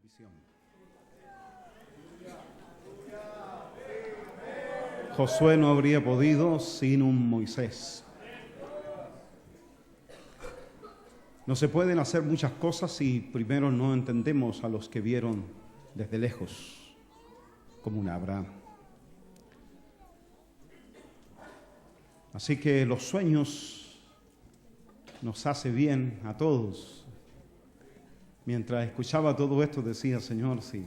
bendición. Josué no habría podido sin un Moisés. No se pueden hacer muchas cosas si primero no entendemos a los que vieron desde lejos, como un Abraham. Así que los sueños nos hace bien a todos. Mientras escuchaba todo esto decía, Señor, si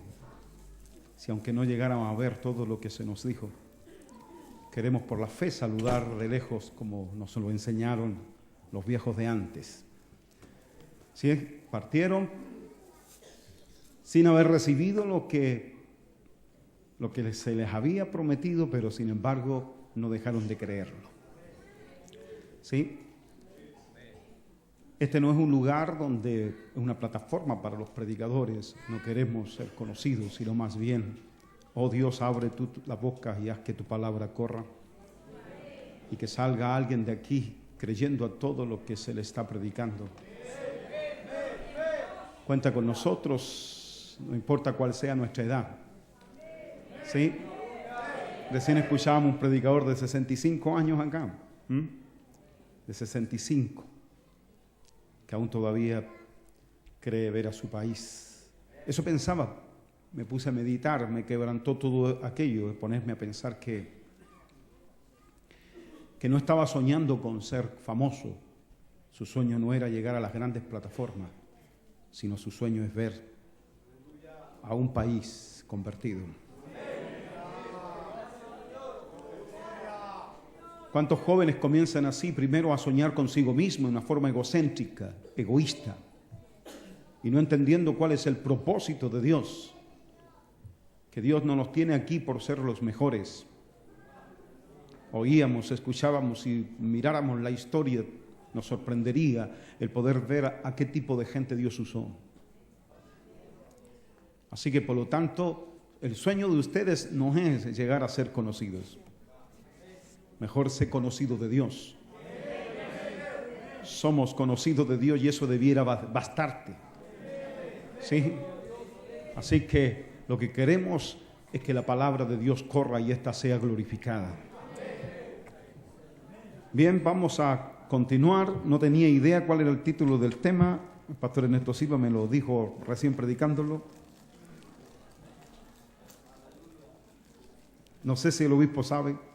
aunque no llegáramos a ver todo lo que se nos dijo, queremos por la fe saludar de lejos como nos lo enseñaron los viejos de antes. ¿Sí? Partieron sin haber recibido lo que se les había prometido, pero sin embargo no dejaron de creerlo. ¿Sí? Este no es un lugar donde es una plataforma para los predicadores. No queremos ser conocidos, sino más bien, oh Dios, abre tú la boca y haz que tu palabra corra. Y que salga alguien de aquí creyendo a todo lo que se le está predicando. Cuenta con nosotros, no importa cuál sea nuestra edad. ¿Sí? Recién escuchábamos un predicador de 65 años acá. De 65. Que aún todavía cree ver a su país. Eso pensaba, me puse a meditar, me quebrantó todo aquello, de ponerme a pensar que no estaba soñando con ser famoso. Su sueño no era llegar a las grandes plataformas, sino su sueño es ver a un país convertido. ¿Cuántos jóvenes comienzan así, primero a soñar consigo mismo en una forma egocéntrica, egoísta, y no entendiendo cuál es el propósito de Dios? Que Dios no nos tiene aquí por ser los mejores. Oíamos, escuchábamos y miráramos la historia, nos sorprendería el poder ver a qué tipo de gente Dios usó. Así que por lo tanto, el sueño de ustedes no es llegar a ser conocidos. Mejor ser conocido de Dios. Somos conocidos de Dios y eso debiera bastarte. ¿Sí? Así que lo que queremos es que la palabra de Dios corra y ésta sea glorificada. Bien, vamos a continuar. No tenía idea cuál era el título del tema. El pastor Ernesto Silva me lo dijo recién predicándolo. No sé si el obispo sabe.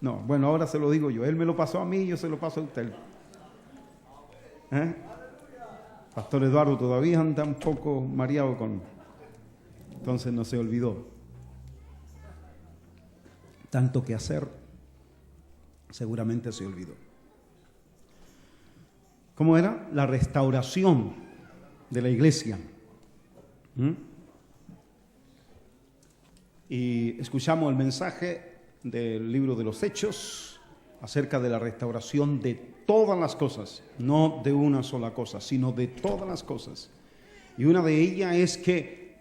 No, bueno, ahora se lo digo yo. Él me lo pasó a mí y yo se lo paso a usted. Pastor Eduardo todavía anda un poco mareado entonces no se olvidó. Tanto que hacer, seguramente se olvidó. ¿Cómo era? La restauración de la iglesia. Y escuchamos el mensaje del libro de los Hechos acerca de la restauración de todas las cosas, no de una sola cosa, sino de todas las cosas. Y una de ellas es que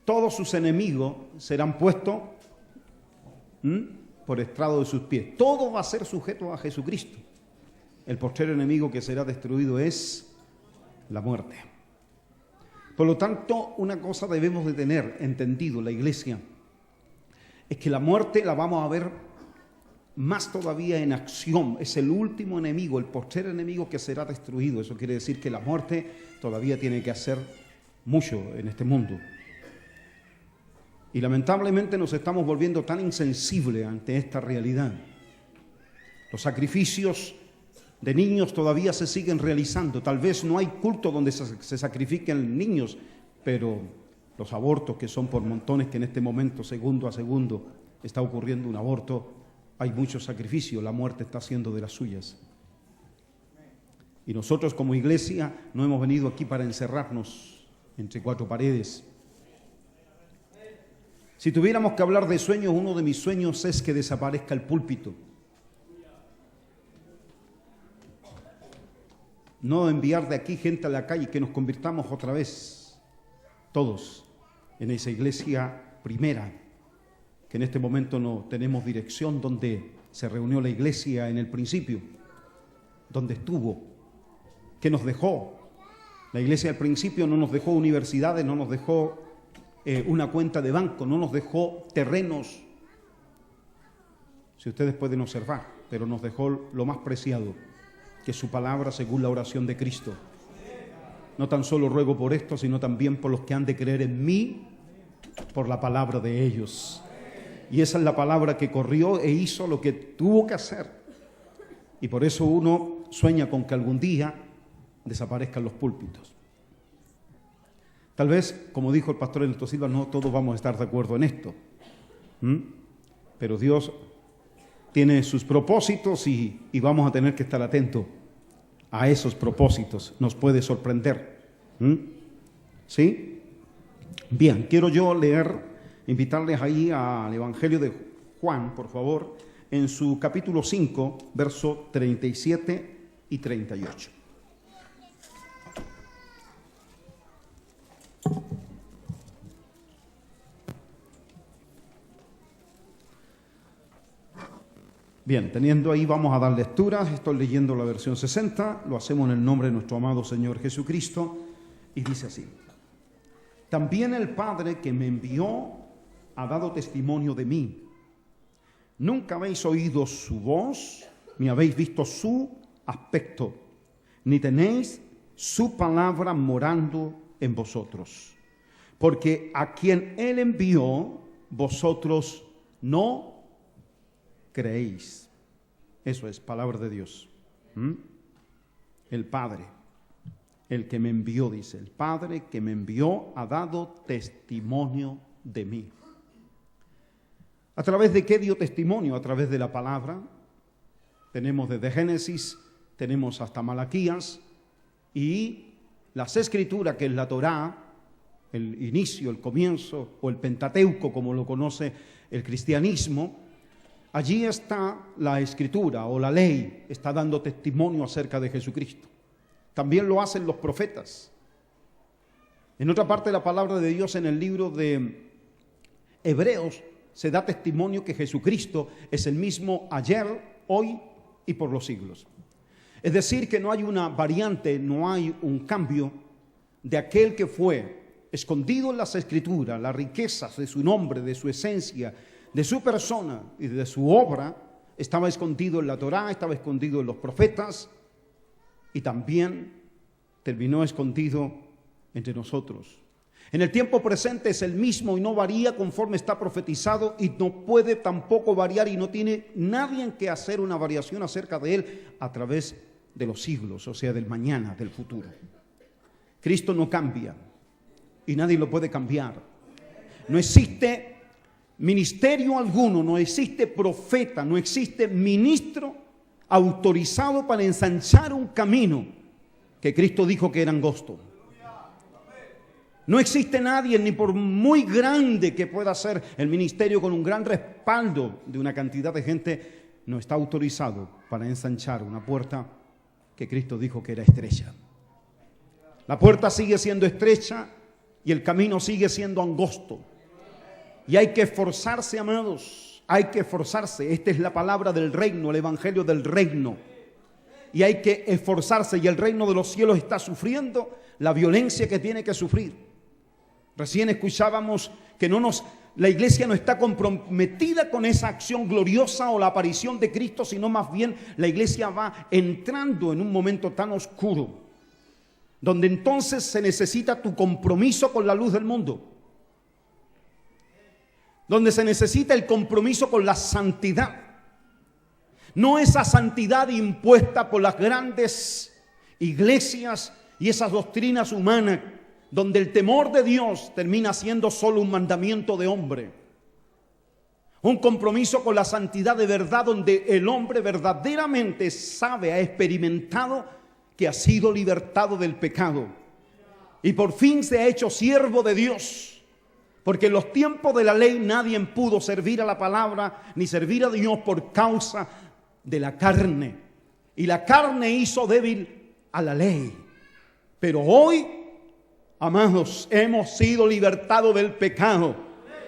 todos sus enemigos serán puestos por estrado de sus pies. Todo va a ser sujeto a Jesucristo. El postrero enemigo que será destruido es la muerte. Por lo tanto, una cosa debemos de tener entendido la iglesia, es que la muerte la vamos a ver más todavía en acción. Es el último enemigo, el postrer enemigo que será destruido. Eso quiere decir que la muerte todavía tiene que hacer mucho en este mundo. Y lamentablemente nos estamos volviendo tan insensibles ante esta realidad. Los sacrificios de niños todavía se siguen realizando. Tal vez no hay culto donde se sacrifiquen niños, pero los abortos que son por montones, que en este momento, segundo a segundo, está ocurriendo un aborto, hay mucho sacrificio, la muerte está haciendo de las suyas. Y nosotros como iglesia no hemos venido aquí para encerrarnos entre cuatro paredes. Si tuviéramos que hablar de sueños, uno de mis sueños es que desaparezca el púlpito. No enviar de aquí gente a la calle, que nos convirtamos otra vez, todos, en esa iglesia primera, que en este momento no tenemos dirección, donde se reunió la iglesia en el principio, donde estuvo, que nos dejó. La iglesia al principio no nos dejó universidades, no nos dejó una cuenta de banco, no nos dejó terrenos, si ustedes pueden observar, pero nos dejó lo más preciado, que es su palabra según la oración de Cristo. No tan solo ruego por esto, sino también por los que han de creer en mí, por la palabra de ellos. Y esa es la palabra que corrió e hizo lo que tuvo que hacer. Y por eso uno sueña con que algún día desaparezcan los púlpitos. Tal vez, como dijo el pastor Ernesto Silva, no todos vamos a estar de acuerdo en esto. Pero Dios tiene sus propósitos y vamos a tener que estar atentos a esos propósitos. Nos puede sorprender. ¿Sí? Bien, quiero yo invitarles ahí al Evangelio de Juan, por favor, en su capítulo 5, verso 37 y 38. Bien, teniendo ahí, vamos a dar lectura. Estoy leyendo la versión 60, lo hacemos en el nombre de nuestro amado Señor Jesucristo, y dice así: también el Padre que me envió ha dado testimonio de mí. Nunca habéis oído su voz, ni habéis visto su aspecto, ni tenéis su palabra morando en vosotros. Porque a quien Él envió, vosotros no creéis. Eso es palabra de Dios. El Padre, el que me envió, dice, el Padre que me envió ha dado testimonio de mí. ¿A través de qué dio testimonio? A través de la palabra. Tenemos desde Génesis, tenemos hasta Malaquías, y las Escrituras, que es la Torá, el inicio, el comienzo, o el Pentateuco, como lo conoce el cristianismo. Allí está la Escritura o la ley, está dando testimonio acerca de Jesucristo. También lo hacen los profetas. En otra parte de la palabra de Dios, en el libro de Hebreos, se da testimonio que Jesucristo es el mismo ayer, hoy y por los siglos. Es decir, que no hay una variante, no hay un cambio de aquel que fue escondido en las Escrituras, las riquezas de su nombre, de su esencia, de su persona y de su obra. Estaba escondido en la Torá, estaba escondido en los profetas y también terminó escondido entre nosotros. En el tiempo presente es el mismo y no varía conforme está profetizado, y no puede tampoco variar, y no tiene nadie en que hacer una variación acerca de él a través de los siglos, o sea, del mañana, del futuro. Cristo no cambia y nadie lo puede cambiar. No existe ministerio alguno, no existe profeta, no existe ministro autorizado para ensanchar un camino que Cristo dijo que era angosto. No existe nadie, ni por muy grande que pueda ser el ministerio, con un gran respaldo de una cantidad de gente, no está autorizado para ensanchar una puerta que Cristo dijo que era estrecha. La puerta sigue siendo estrecha y el camino sigue siendo angosto. Y hay que esforzarse, amados, hay que esforzarse. Esta es la palabra del reino, el evangelio del reino. Y hay que esforzarse, y el reino de los cielos está sufriendo la violencia que tiene que sufrir. Recién escuchábamos que la iglesia no está comprometida con esa acción gloriosa o la aparición de Cristo, sino más bien la iglesia va entrando en un momento tan oscuro, donde entonces se necesita tu compromiso con la luz del mundo, donde se necesita el compromiso con la santidad. No esa santidad impuesta por las grandes iglesias y esas doctrinas humanas, donde el temor de Dios termina siendo solo un mandamiento de hombre. Un compromiso con la santidad de verdad, donde el hombre verdaderamente sabe, ha experimentado que ha sido libertado del pecado y por fin se ha hecho siervo de Dios. Porque en los tiempos de la ley nadie pudo servir a la palabra ni servir a Dios por causa de la carne. Y la carne hizo débil a la ley. Pero hoy, amados, hemos sido libertados del pecado,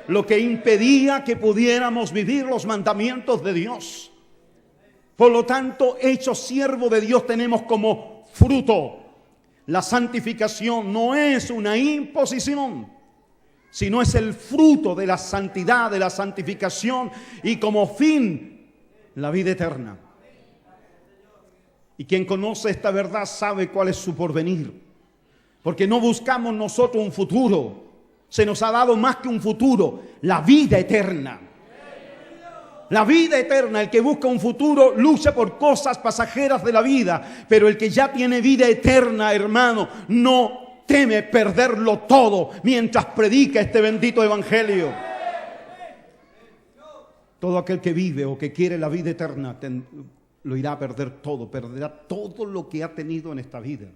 lo que impedía que pudiéramos vivir los mandamientos de Dios. Por lo tanto, hechos siervo de Dios, tenemos como fruto la santificación. No es una imposición, sino es el fruto de la santidad, de la santificación y como fin la vida eterna. Y quien conoce esta verdad sabe cuál es su porvenir, porque no buscamos nosotros un futuro, se nos ha dado más que un futuro, la vida eterna. La vida eterna, el que busca un futuro lucha por cosas pasajeras de la vida, pero el que ya tiene vida eterna, hermano, no teme perderlo todo mientras predica este bendito evangelio. Todo aquel que vive o que quiere la vida eterna lo irá a perder todo, perderá todo lo que ha tenido en esta vida.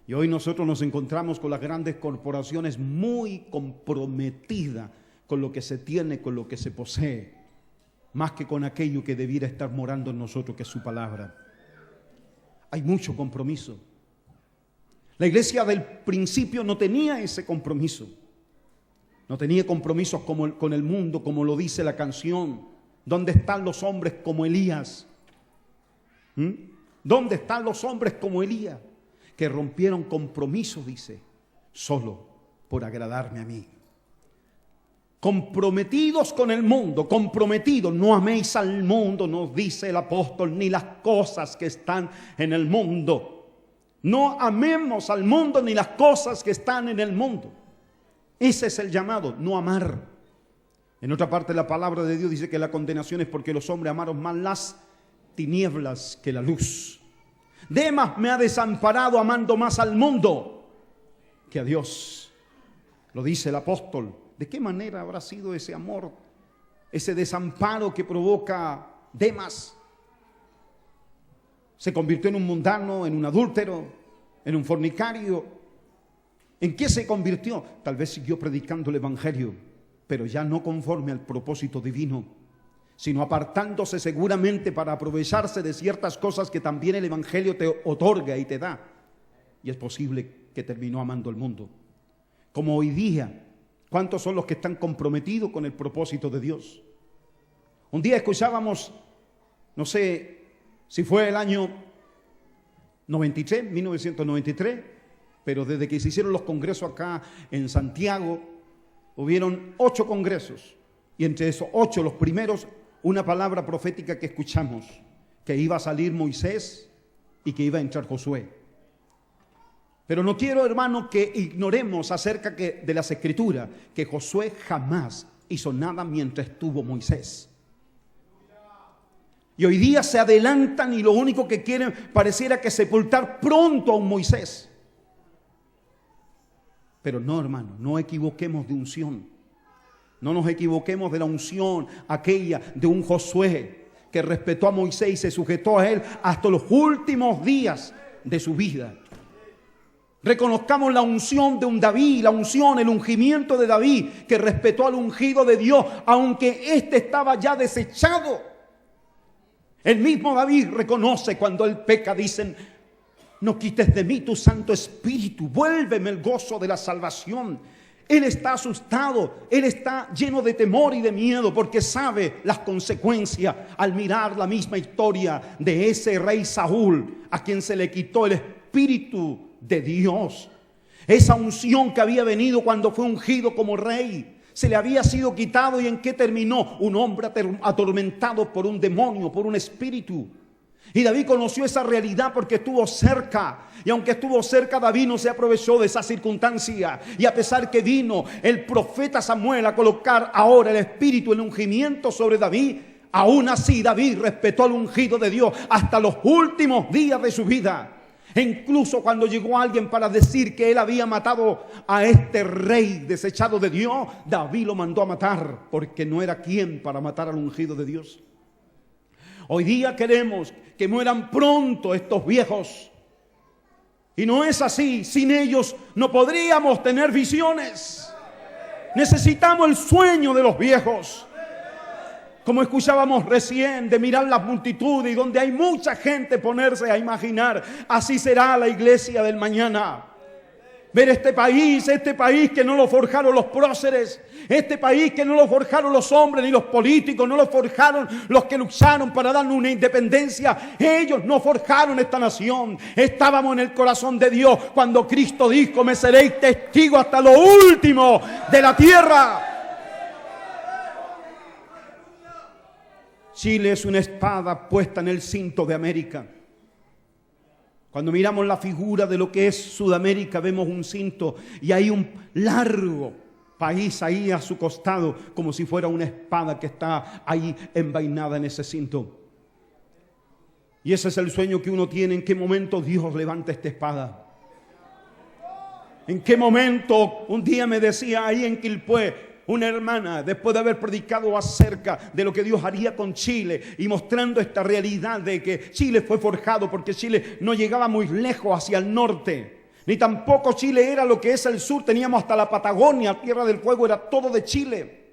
Y hoy nosotros nos encontramos con las grandes corporaciones muy comprometidas con lo que se tiene, con lo que se posee, más que con aquello que debiera estar morando en nosotros, que es su palabra. Hay mucho compromiso. La iglesia del principio no tenía ese compromiso. No tenía compromisos con el mundo, como lo dice la canción. ¿Dónde están los hombres como Elías? ¿Dónde están los hombres como Elías? Que rompieron compromisos, dice, solo por agradarme a mí. Comprometidos con el mundo, comprometidos. No améis al mundo, nos dice el apóstol, ni las cosas que están en el mundo. No amemos al mundo ni las cosas que están en el mundo. Ese es el llamado, no amar. En otra parte la palabra de Dios dice que la condenación es porque los hombres amaron más las tinieblas que la luz. Demas me ha desamparado amando más al mundo que a Dios. Lo dice el apóstol. ¿De qué manera habrá sido ese amor, ese desamparo que provoca Demas? Se convirtió en un mundano, en un adúltero, en un fornicario. ¿En qué se convirtió? Tal vez siguió predicando el evangelio, pero ya no conforme al propósito divino, sino apartándose seguramente para aprovecharse de ciertas cosas que también el evangelio te otorga y te da. Y es posible que terminó amando el mundo. Como hoy día, ¿cuántos son los que están comprometidos con el propósito de Dios? Un día escuchábamos, no sé si fue el año 1993, pero desde que se hicieron los congresos acá en Santiago, hubieron 8 congresos. Y entre esos 8, los primeros, una palabra profética que escuchamos, que iba a salir Moisés y que iba a entrar Josué. Pero no quiero, hermano, que ignoremos acerca de las Escrituras, que Josué jamás hizo nada mientras estuvo Moisés. Y hoy día se adelantan y lo único que quieren pareciera que sepultar pronto a un Moisés. Pero no, hermano, no equivoquemos de unción. No nos equivoquemos de la unción aquella de un Josué que respetó a Moisés y se sujetó a él hasta los últimos días de su vida. Reconozcamos la unción de un David, la unción, el ungimiento de David, que respetó al ungido de Dios, aunque éste estaba ya desechado. El mismo David reconoce cuando él peca, dicen: no quites de mí tu Santo Espíritu, vuélveme el gozo de la salvación. Él está asustado, él está lleno de temor y de miedo porque sabe las consecuencias al mirar la misma historia de ese rey Saúl, a quien se le quitó el Espíritu de Dios. Esa unción que había venido cuando fue ungido como rey, se le había sido quitado. ¿Y en qué terminó? Un hombre atormentado por un demonio, por un espíritu. Y David conoció esa realidad porque estuvo cerca. Y aunque estuvo cerca, David no se aprovechó de esa circunstancia. Y a pesar que vino el profeta Samuel a colocar ahora el espíritu, el ungimiento sobre David, aún así David respetó al ungido de Dios hasta los últimos días de su vida. E incluso cuando llegó alguien para decir que él había matado a este rey desechado de Dios, David lo mandó a matar porque no era quien para matar al ungido de Dios. Hoy día queremos que mueran pronto estos viejos. Y no es así. Sin ellos no podríamos tener visiones. Necesitamos el sueño de los viejos. Como escuchábamos recién, de mirar las multitudes y donde hay mucha gente ponerse a imaginar. Así será la iglesia del mañana. Ver este país que no lo forjaron los próceres, este país que no lo forjaron los hombres ni los políticos, no lo forjaron los que lucharon para darnos una independencia. Ellos no forjaron esta nación. Estábamos en el corazón de Dios cuando Cristo dijo: me seréis testigo hasta lo último de la tierra. Chile es una espada puesta en el cinto de América. Cuando miramos la figura de lo que es Sudamérica, vemos un cinto y hay un largo país ahí a su costado, como si fuera una espada que está ahí envainada en ese cinto. Y ese es el sueño que uno tiene: ¿en qué momento Dios levanta esta espada? ¿En qué momento? Un día me decía ahí en Quilpué una hermana, después de haber predicado acerca de lo que Dios haría con Chile y mostrando esta realidad de que Chile fue forjado, porque Chile no llegaba muy lejos hacia el norte, ni tampoco Chile era lo que es el sur. Teníamos hasta la Patagonia, Tierra del Fuego, era todo de Chile.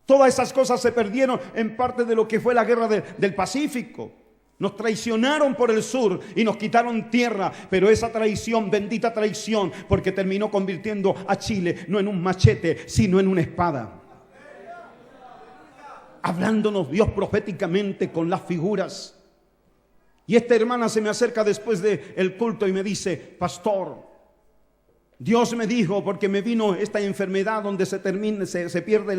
Todas esas cosas se perdieron en parte de lo que fue la guerra del Pacífico. Nos traicionaron por el sur y nos quitaron tierra, pero esa traición, bendita traición, porque terminó convirtiendo a Chile no en un machete, sino en una espada. Hablándonos Dios proféticamente con las figuras. Y esta hermana se me acerca después del culto y me dice: pastor, Dios me dijo, porque me vino esta enfermedad donde se pierde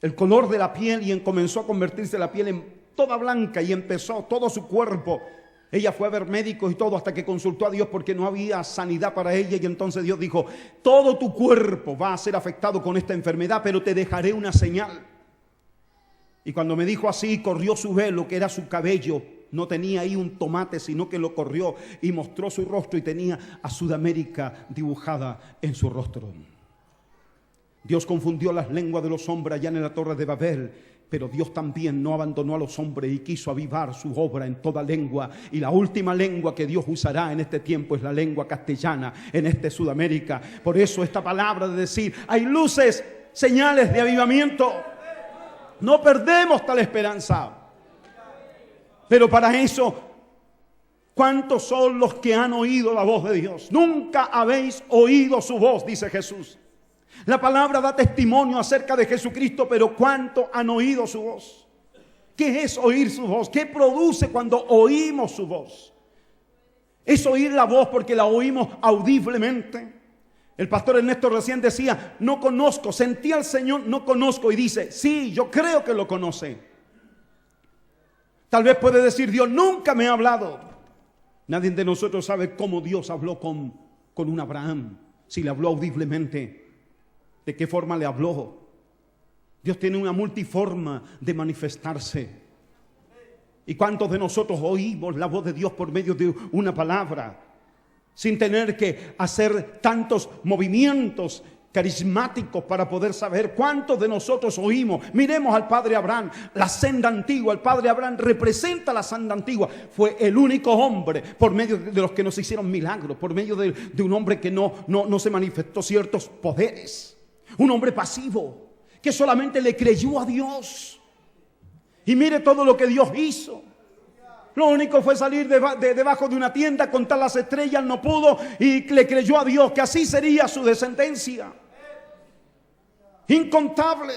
el color de la piel, y comenzó a convertirse la piel en toda blanca y empezó todo su cuerpo. Ella fue a ver médicos y todo hasta que consultó a Dios porque no había sanidad para ella, y entonces Dios dijo: todo tu cuerpo va a ser afectado con esta enfermedad, pero te dejaré una señal. Y cuando me dijo así, corrió su velo, que era su cabello. No tenía ahí un tomate, sino que lo corrió y mostró su rostro, y tenía a Sudamérica dibujada en su rostro. Dios confundió las lenguas de los hombres allá en la torre de Babel, pero Dios también no abandonó a los hombres y quiso avivar su obra en toda lengua. Y la última lengua que Dios usará en este tiempo es la lengua castellana en este Sudamérica. Por eso esta palabra de decir: hay luces, señales de avivamiento. No perdemos tal esperanza. Pero para eso, ¿cuántos son los que han oído la voz de Dios? Nunca habéis oído su voz, dice Jesús. La palabra da testimonio acerca de Jesucristo, pero ¿cuánto han oído su voz? ¿Qué es oír su voz? ¿Qué produce cuando oímos su voz? Es oír la voz porque la oímos audiblemente. El pastor Ernesto recién decía: no conozco, sentí al Señor, no conozco. Y dice: sí, yo creo que lo conoce. Tal vez puede decir: Dios nunca me ha hablado. Nadie de nosotros sabe cómo Dios habló con un Abraham. Si le habló audiblemente, ¿de qué forma le habló? Dios tiene una multiforma de manifestarse. ¿Y cuántos de nosotros oímos la voz de Dios por medio de una palabra, sin tener que hacer tantos movimientos carismáticos para poder saber? ¿Cuántos de nosotros oímos? Miremos al Padre Abraham, la senda antigua. El Padre Abraham representa la senda antigua. Fue el único hombre por medio de los que nos hicieron milagros, por medio de un hombre que no se manifestó ciertos poderes. Un hombre pasivo que solamente le creyó a Dios. Y mire todo lo que Dios hizo. Lo único fue salir debajo de una tienda, contar las estrellas, no pudo, y le creyó a Dios que así sería su descendencia. Incontable.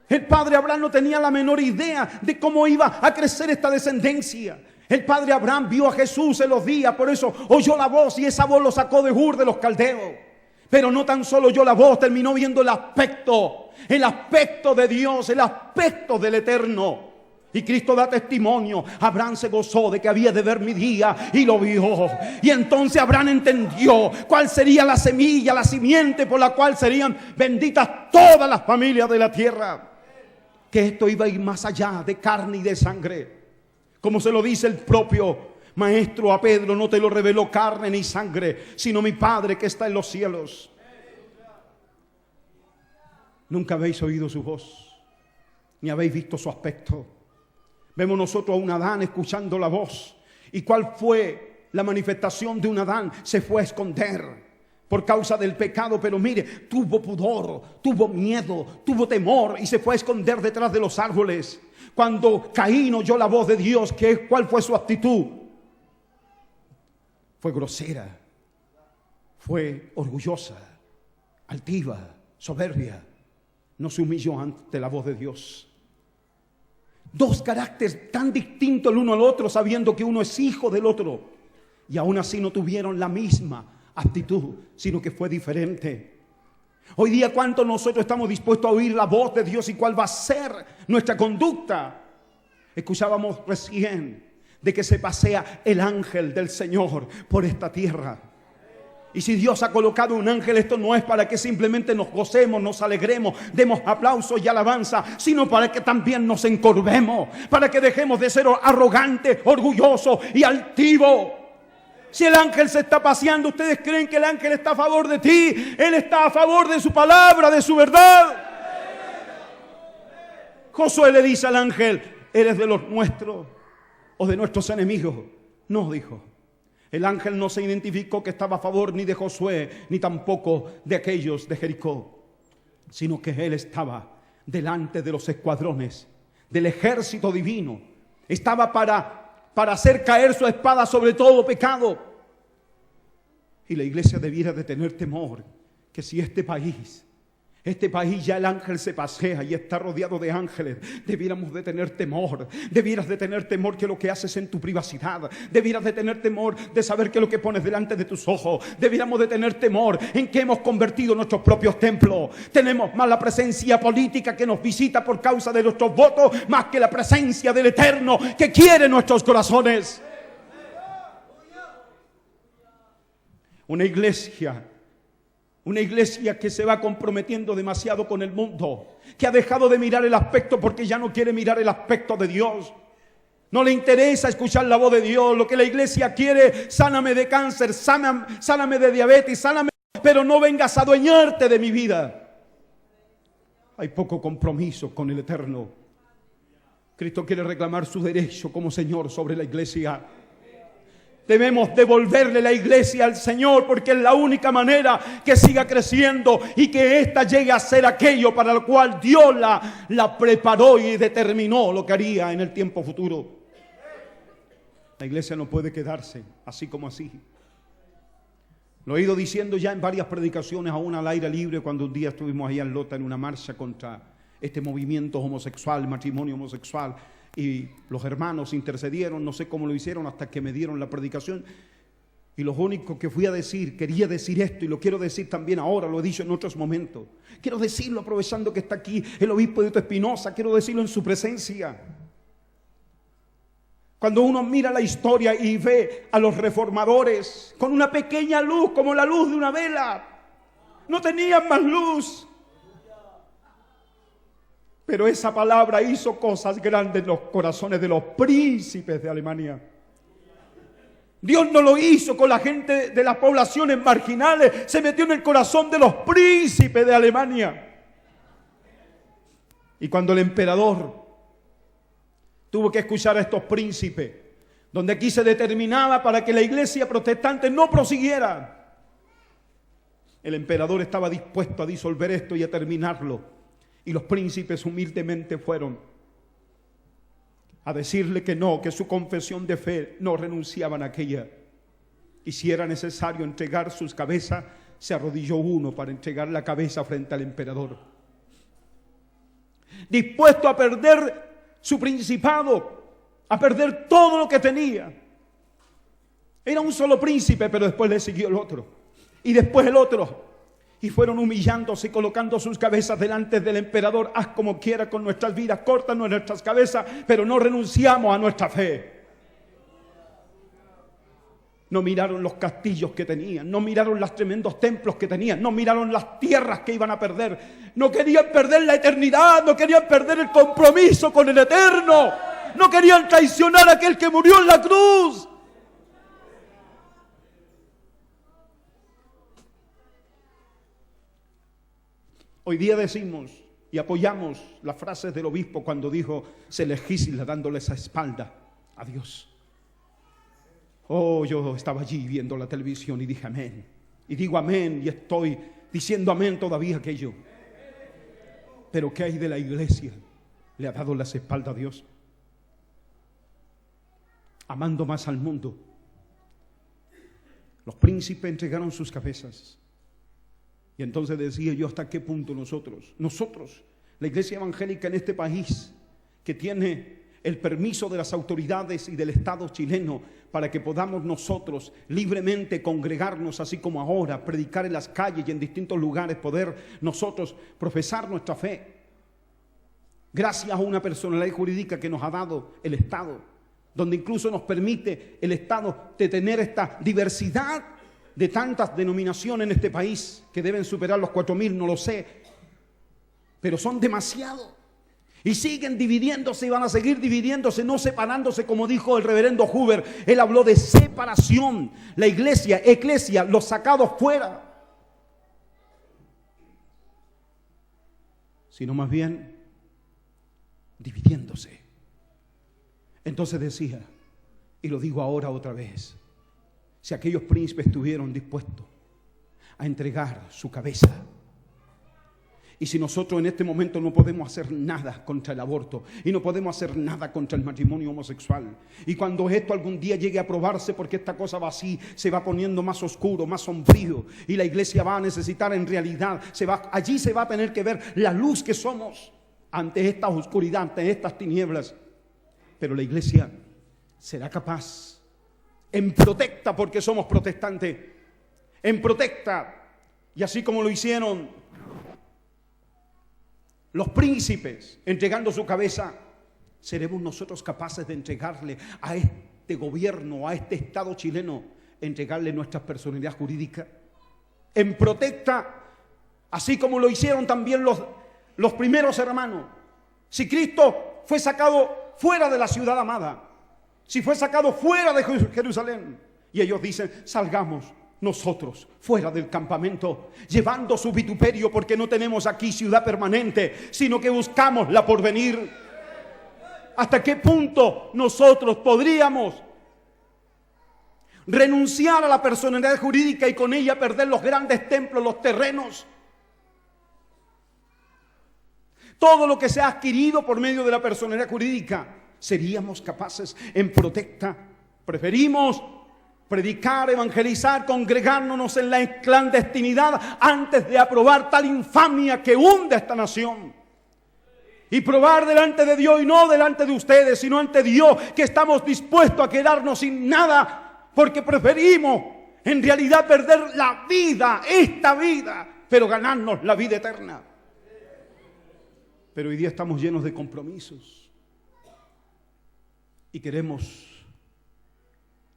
El Padre Abraham no tenía la menor idea de cómo iba a crecer esta descendencia. El Padre Abraham vio a Jesús en los días, por eso oyó la voz, y esa voz lo sacó de Ur de los caldeos. Pero no tan solo oyó la voz, terminó viendo el aspecto de Dios, el aspecto del Eterno. Y Cristo da testimonio: Abraham se gozó de que había de ver mi día, y lo vio. Y entonces Abraham entendió cuál sería la semilla, la simiente por la cual serían benditas todas las familias de la tierra. Que esto iba a ir más allá de carne y de sangre. Como se lo dice el propio Maestro a Pedro: no te lo reveló carne ni sangre, sino mi Padre que está en los cielos. Nunca habéis oído su voz, ni habéis visto su aspecto. Vemos nosotros a un Adán escuchando la voz. ¿Y cuál fue la manifestación de un Adán? Se fue a esconder por causa del pecado, pero mire, tuvo pudor, tuvo miedo, tuvo temor y se fue a esconder detrás de los árboles. Cuando Caín oyó la voz de Dios, ¿cuál fue su actitud? fue grosera, fue orgullosa, altiva, soberbia. No se humilló ante la voz de Dios. Dos caracteres tan distintos el uno al otro, sabiendo que uno es hijo del otro. Y aún así no tuvieron la misma actitud, sino que fue diferente. Hoy día, ¿cuánto nosotros estamos dispuestos a oír la voz de Dios y cuál va a ser nuestra conducta? Escuchábamos recién de que se pasea el ángel del Señor por esta tierra. Y si Dios ha colocado un ángel, esto no es para que simplemente nos gocemos, nos alegremos, demos aplausos y alabanza, sino para que también nos encorvemos, para que dejemos de ser arrogantes, orgullosos y altivos. Si el ángel se está paseando, ¿ustedes creen que el ángel está a favor de ti? Él está a favor de su palabra, de su verdad. Josué le dice al ángel: ¿eres de los nuestros o de nuestros enemigos? No, dijo. El ángel no se identificó que estaba a favor ni de Josué, ni tampoco de aquellos de Jericó, sino que él estaba delante de los escuadrones del ejército divino. Estaba para hacer caer su espada sobre todo pecado. Y la iglesia debiera de tener temor, que si este país ya el ángel se pasea y está rodeado de ángeles, debiéramos de tener temor. Debieras de tener temor que lo que haces en tu privacidad. Debieras de tener temor de saber que lo que pones delante de tus ojos. Debiéramos de tener temor en que hemos convertido nuestros propios templos. Tenemos más la presencia política que nos visita por causa de nuestros votos, más que la presencia del Eterno que quiere nuestros corazones. Una iglesia que se va comprometiendo demasiado con el mundo, que ha dejado de mirar el aspecto porque ya no quiere mirar el aspecto de Dios. No le interesa escuchar la voz de Dios. Lo que la iglesia quiere: sáname de cáncer, sáname de diabetes, sáname, pero no vengas a adueñarte de mi vida. Hay poco compromiso con el Eterno. Cristo quiere reclamar su derecho como Señor sobre la iglesia. Debemos devolverle la iglesia al Señor, porque es la única manera que siga creciendo y que ésta llegue a ser aquello para lo cual Dios la preparó y determinó lo que haría en el tiempo futuro. La iglesia no puede quedarse así como así. Lo he ido diciendo ya en varias predicaciones, aún al aire libre, cuando un día estuvimos ahí en Lota en una marcha contra este movimiento homosexual, matrimonio homosexual. Y los hermanos intercedieron, no sé cómo lo hicieron, hasta que me dieron la predicación. Y lo único que fui a decir, quería decir esto, y lo quiero decir también ahora, lo he dicho en otros momentos. Quiero decirlo aprovechando que está aquí el obispo Dito Espinosa, quiero decirlo en su presencia. Cuando uno mira la historia y ve a los reformadores con una pequeña luz, como la luz de una vela, no tenían más luz. Pero esa palabra hizo cosas grandes en los corazones de los príncipes de Alemania. Dios no lo hizo con la gente de las poblaciones marginales, se metió en el corazón de los príncipes de Alemania. Y cuando el emperador tuvo que escuchar a estos príncipes, donde aquí se determinaba para que la iglesia protestante no prosiguiera, el emperador estaba dispuesto a disolver esto y a terminarlo. Y los príncipes humildemente fueron a decirle que no, que su confesión de fe no renunciaban a aquella. Y si era necesario entregar sus cabezas, se arrodilló uno para entregar la cabeza frente al emperador. Dispuesto a perder su principado, a perder todo lo que tenía. Era un solo príncipe, pero después le siguió el otro. Y después el otro. Y fueron humillándose y colocando sus cabezas delante del emperador. Haz como quiera con nuestras vidas, córtanos nuestras cabezas, pero no renunciamos a nuestra fe. No miraron los castillos que tenían, no miraron los tremendos templos que tenían, no miraron las tierras que iban a perder. No querían perder la eternidad, no querían perder el compromiso con el Eterno. No querían traicionar a aquel que murió en la cruz. Hoy día decimos y apoyamos las frases del obispo cuando dijo: se legisla dándole esa espalda a Dios. Oh, yo estaba allí viendo la televisión y dije amén. Y digo amén y estoy diciendo amén todavía aquello. Pero ¿qué hay de la iglesia? ¿Le ha dado la espalda a Dios? Amando más al mundo Los príncipes entregaron sus cabezas. Y entonces decía yo, ¿hasta qué punto nosotros, la iglesia evangélica en este país, que tiene el permiso de las autoridades y del Estado chileno para que podamos nosotros libremente congregarnos, así como ahora, predicar en las calles y en distintos lugares, poder nosotros profesar nuestra fe, gracias a una personalidad jurídica que nos ha dado el Estado, donde incluso nos permite el Estado de tener esta diversidad de tantas denominaciones en este país, que deben superar los 4.000, no lo sé, pero son demasiado. Y siguen dividiéndose y van a seguir dividiéndose, no separándose, como dijo el reverendo Hoover. Él habló de separación. La eclesia, los sacados fuera. Sino más bien dividiéndose. Entonces decía, y lo digo ahora otra vez, si aquellos príncipes estuvieron dispuestos a entregar su cabeza, y si nosotros en este momento no podemos hacer nada contra el aborto y no podemos hacer nada contra el matrimonio homosexual, y cuando esto algún día llegue a aprobarse, porque esta cosa va así, se va poniendo más oscuro, más sombrío, y la iglesia va a necesitar en realidad, allí se va a tener que ver la luz que somos ante esta oscuridad, ante estas tinieblas. Pero la iglesia será capaz, en protesta, porque somos protestantes, en protesta, y así como lo hicieron los príncipes entregando su cabeza, seremos nosotros capaces de entregarle a este gobierno, a este Estado chileno, entregarle nuestra personalidad jurídica en protesta, así como lo hicieron también los primeros hermanos. Si Cristo fue sacado fuera de la ciudad amada, si fue sacado fuera de Jerusalén, y ellos dicen, salgamos nosotros fuera del campamento, llevando su vituperio, porque no tenemos aquí ciudad permanente, sino que buscamos la porvenir. ¿Hasta qué punto nosotros podríamos renunciar a la personalidad jurídica y con ella perder los grandes templos, los terrenos? Todo lo que se ha adquirido por medio de la personalidad jurídica, ¿seríamos capaces en protesta? Preferimos predicar, evangelizar, congregándonos en la clandestinidad antes de aprobar tal infamia que hunde a esta nación. Y probar delante de Dios, y no delante de ustedes, sino ante Dios, que estamos dispuestos a quedarnos sin nada, porque preferimos en realidad perder la vida, esta vida, pero ganarnos la vida eterna. Pero hoy día estamos llenos de compromisos y queremos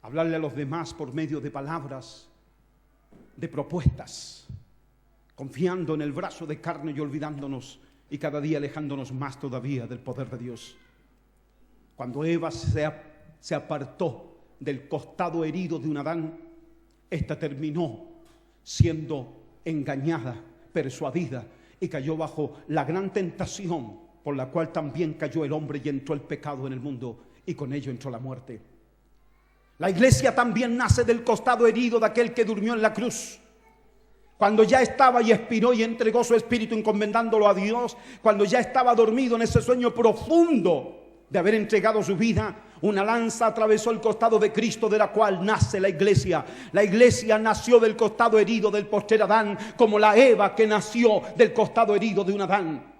hablarle a los demás por medio de palabras, de propuestas, confiando en el brazo de carne y olvidándonos y cada día alejándonos más todavía del poder de Dios. Cuando Eva se apartó del costado herido de un Adán, esta terminó siendo engañada, persuadida, y cayó bajo la gran tentación por la cual también cayó el hombre y entró el pecado en el mundo, y con ello entró la muerte. La iglesia también nace del costado herido de aquel que durmió en la cruz. Cuando ya estaba y expiró y entregó su espíritu encomendándolo a Dios, cuando ya estaba dormido en ese sueño profundo de haber entregado su vida, una lanza atravesó el costado de Cristo, de la cual nace la iglesia. La iglesia nació del costado herido del postrer Adán, como la Eva que nació del costado herido de un Adán.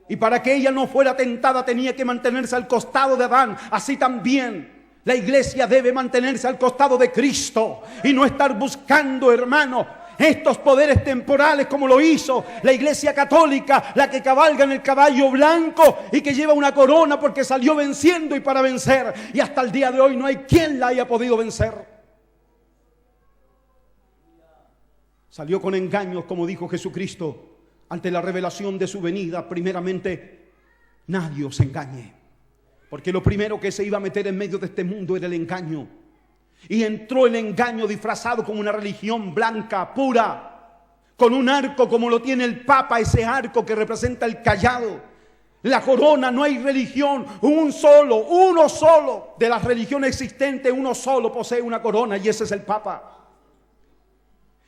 Y para que ella no fuera tentada tenía que mantenerse al costado de Adán. Así también la iglesia debe mantenerse al costado de Cristo y no estar buscando, hermano, estos poderes temporales como lo hizo la iglesia católica, la que cabalga en el caballo blanco y que lleva una corona porque salió venciendo y para vencer. Y hasta el día de hoy no hay quien la haya podido vencer. Salió con engaños, como dijo Jesucristo, ante la revelación de su venida. Primeramente, nadie os engañe. Porque lo primero que se iba a meter en medio de este mundo era el engaño. Y entró el engaño disfrazado como una religión blanca, pura, con un arco como lo tiene el Papa, ese arco que representa el cayado. La corona, no hay religión, uno solo de las religiones existentes, uno solo posee una corona y ese es el Papa.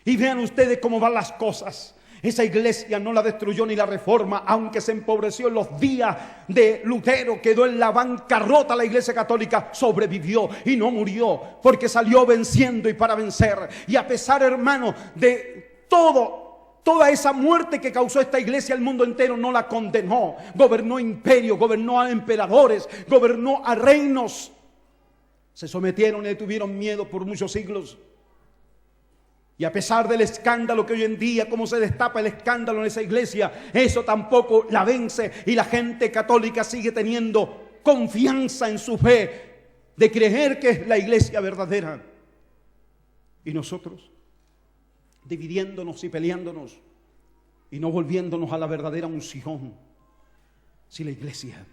Y vean ustedes cómo van las cosas. Esa iglesia no la destruyó ni la reforma, aunque se empobreció en los días de Lutero, quedó en la bancarrota la iglesia católica, sobrevivió y no murió, porque salió venciendo y para vencer. Y a pesar, hermano, de toda esa muerte que causó esta iglesia, el mundo entero no la condenó. Gobernó imperios, gobernó a emperadores, gobernó a reinos. Se sometieron y le tuvieron miedo por muchos siglos. Y a pesar del escándalo que hoy en día, como se destapa el escándalo en esa iglesia, eso tampoco la vence, y la gente católica sigue teniendo confianza en su fe de creer que es la iglesia verdadera. Y nosotros, dividiéndonos y peleándonos y no volviéndonos a la verdadera unción. Si la iglesia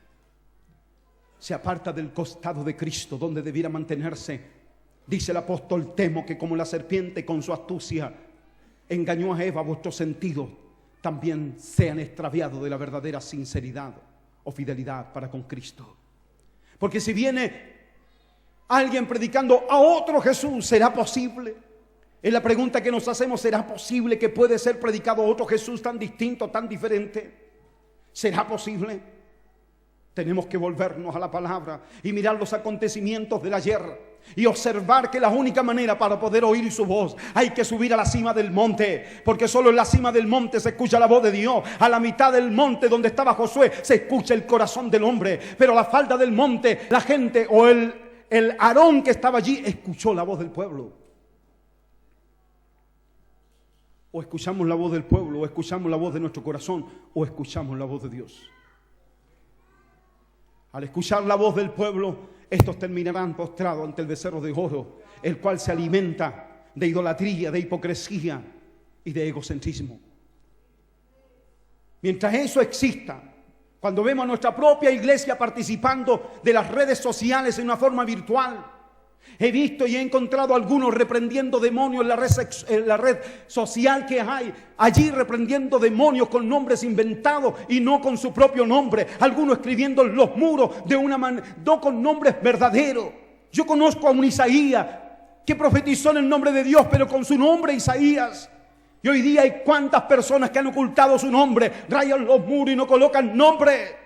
se aparta del costado de Cristo, donde debiera mantenerse, dice el apóstol, temo que como la serpiente con su astucia engañó a Eva, vuestros sentidos también sean extraviados de la verdadera sinceridad o fidelidad para con Cristo. Porque si viene alguien predicando a otro Jesús, ¿será posible? Es la pregunta que nos hacemos. ¿Será posible que puede ser predicado otro Jesús tan distinto, tan diferente? ¿Será posible? Tenemos que volvernos a la palabra y mirar los acontecimientos del ayer y observar que la única manera para poder oír su voz, hay que subir a la cima del monte, porque solo en la cima del monte se escucha la voz de Dios. A la mitad del monte donde estaba Josué se escucha el corazón del hombre, pero a la falda del monte la gente o el Aarón que estaba allí escuchó la voz del pueblo. O escuchamos la voz del pueblo, o escuchamos la voz de nuestro corazón, o escuchamos la voz de Dios. Al escuchar la voz del pueblo, estos terminarán postrados ante el becerro de oro, el cual se alimenta de idolatría, de hipocresía y de egocentrismo. Mientras eso exista, cuando vemos a nuestra propia iglesia participando de las redes sociales en una forma virtual, he visto y he encontrado algunos reprendiendo demonios en la red social que hay. Allí reprendiendo demonios con nombres inventados y no con su propio nombre. Algunos escribiendo en los muros de una manera, no con nombres verdaderos. Yo conozco a un Isaías que profetizó en el nombre de Dios, pero con su nombre Isaías. Y hoy día hay cuantas personas que han ocultado su nombre, rayan los muros y no colocan nombre.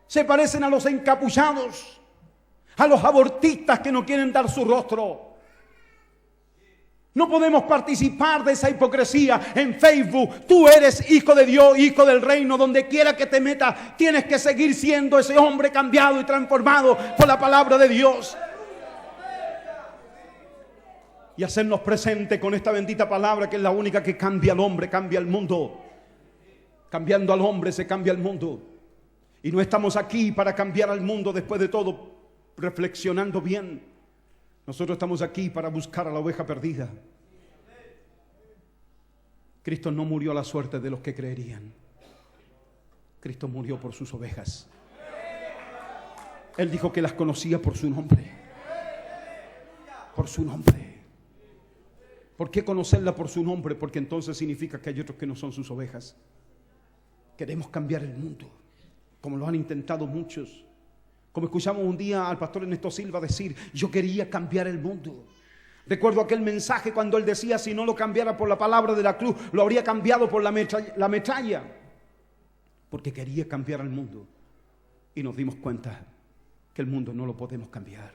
Se parecen a los encapuchados, a los abortistas que no quieren dar su rostro. No podemos participar de esa hipocresía en Facebook. Tú eres hijo de Dios, hijo del reino. Donde quiera que te metas, tienes que seguir siendo ese hombre cambiado y transformado por la palabra de Dios. Y hacernos presente con esta bendita palabra, que es la única que cambia al hombre, cambia al mundo. Cambiando al hombre se cambia el mundo. Y no estamos aquí para cambiar al mundo después de todo, reflexionando bien. Nosotros estamos aquí para buscar a la oveja perdida. Cristo no murió a la suerte de los que creerían. Cristo murió por sus ovejas. Él dijo que las conocía por su nombre. Por su nombre. ¿Por qué conocerla por su nombre? Porque entonces significa que hay otros que no son sus ovejas. Queremos cambiar el mundo, como lo han intentado muchos. Como escuchamos un día al pastor Ernesto Silva decir, yo quería cambiar el mundo. Recuerdo aquel mensaje cuando él decía, si no lo cambiara por la palabra de la cruz, lo habría cambiado por la metralla. Porque quería cambiar al mundo. Y nos dimos cuenta que el mundo no lo podemos cambiar.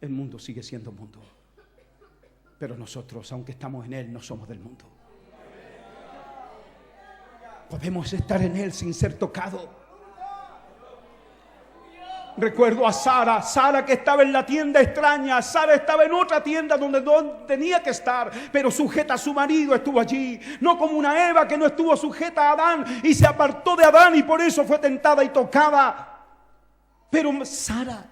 El mundo sigue siendo mundo. Pero nosotros, aunque estamos en él, no somos del mundo. Podemos estar en él sin ser tocados. Recuerdo a Sara que estaba en la tienda extraña. Sara estaba en otra tienda donde no tenía que estar, pero sujeta a su marido estuvo allí. No como una Eva que no estuvo sujeta a Adán y se apartó de Adán y por eso fue tentada y tocada. Pero Sara,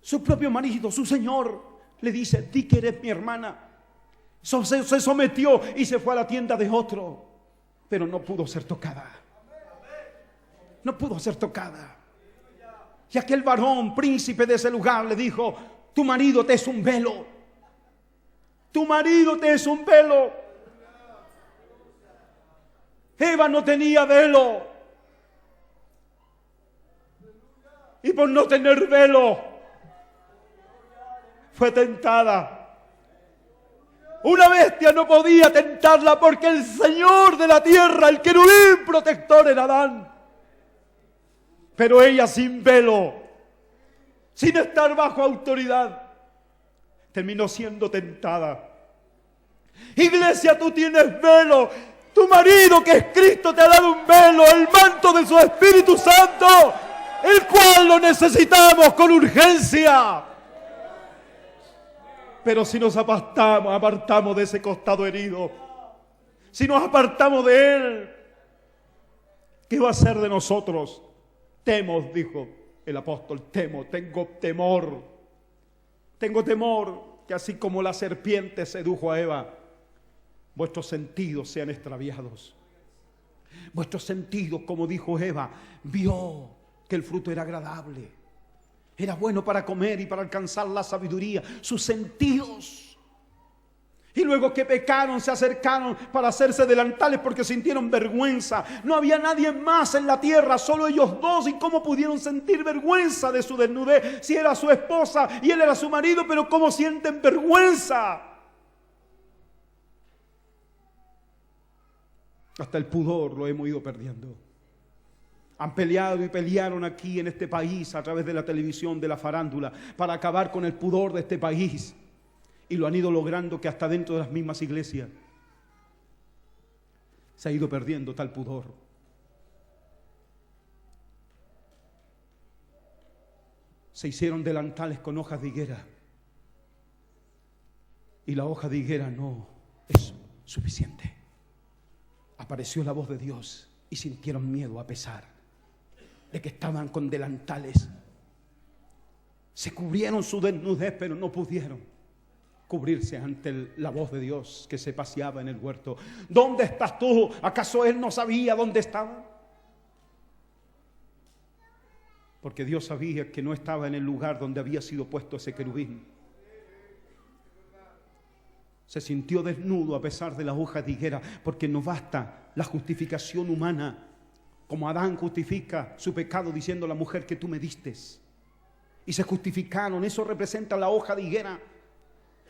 su propio marido, su señor, le dice, di que eres mi hermana. Se sometió y se fue a la tienda de otro, pero no pudo ser tocada. No pudo ser tocada. Y aquel varón, príncipe de ese lugar, le dijo, tu marido te es un velo. Tu marido te es un velo. Eva no tenía velo. Y por no tener velo, fue tentada. Una bestia no podía tentarla porque el Señor de la tierra, el querubín protector, era Adán. Pero ella sin velo, sin estar bajo autoridad, terminó siendo tentada. Iglesia, tú tienes velo. Tu marido, que es Cristo, te ha dado un velo, el manto de su Espíritu Santo, el cual lo necesitamos con urgencia. Pero si nos apartamos de ese costado herido, si nos apartamos de Él, ¿qué va a hacer de nosotros? Temo, dijo el apóstol, tengo temor. Tengo temor que así como la serpiente sedujo a Eva, vuestros sentidos sean extraviados. Vuestros sentidos, como dijo Eva, vio que el fruto era agradable, era bueno para comer y para alcanzar la sabiduría. Sus sentidos. Y luego que pecaron, se acercaron para hacerse delantales porque sintieron vergüenza. No había nadie más en la tierra, solo ellos dos. ¿Y cómo pudieron sentir vergüenza de su desnudez? Si era su esposa y él era su marido, pero ¿cómo sienten vergüenza? Hasta el pudor lo hemos ido perdiendo. Han peleado y pelearon aquí en este país a través de la televisión, de la farándula, para acabar con el pudor de este país. Y lo han ido logrando que hasta dentro de las mismas iglesias se ha ido perdiendo tal pudor. Se hicieron delantales con hojas de higuera. Y la hoja de higuera no es suficiente. Apareció la voz de Dios y sintieron miedo a pesar de que estaban con delantales. Se cubrieron su desnudez, pero no pudieron cubrirse ante la voz de Dios que se paseaba en el huerto. ¿Dónde estás tú? ¿Acaso Él no sabía dónde estaba? Porque Dios sabía que no estaba en el lugar donde había sido puesto ese querubín. Se sintió desnudo a pesar de la hoja de higuera, porque no basta la justificación humana, como Adán justifica su pecado diciendo: la mujer que tú me diste. Y se justificaron. Eso representa la hoja de higuera.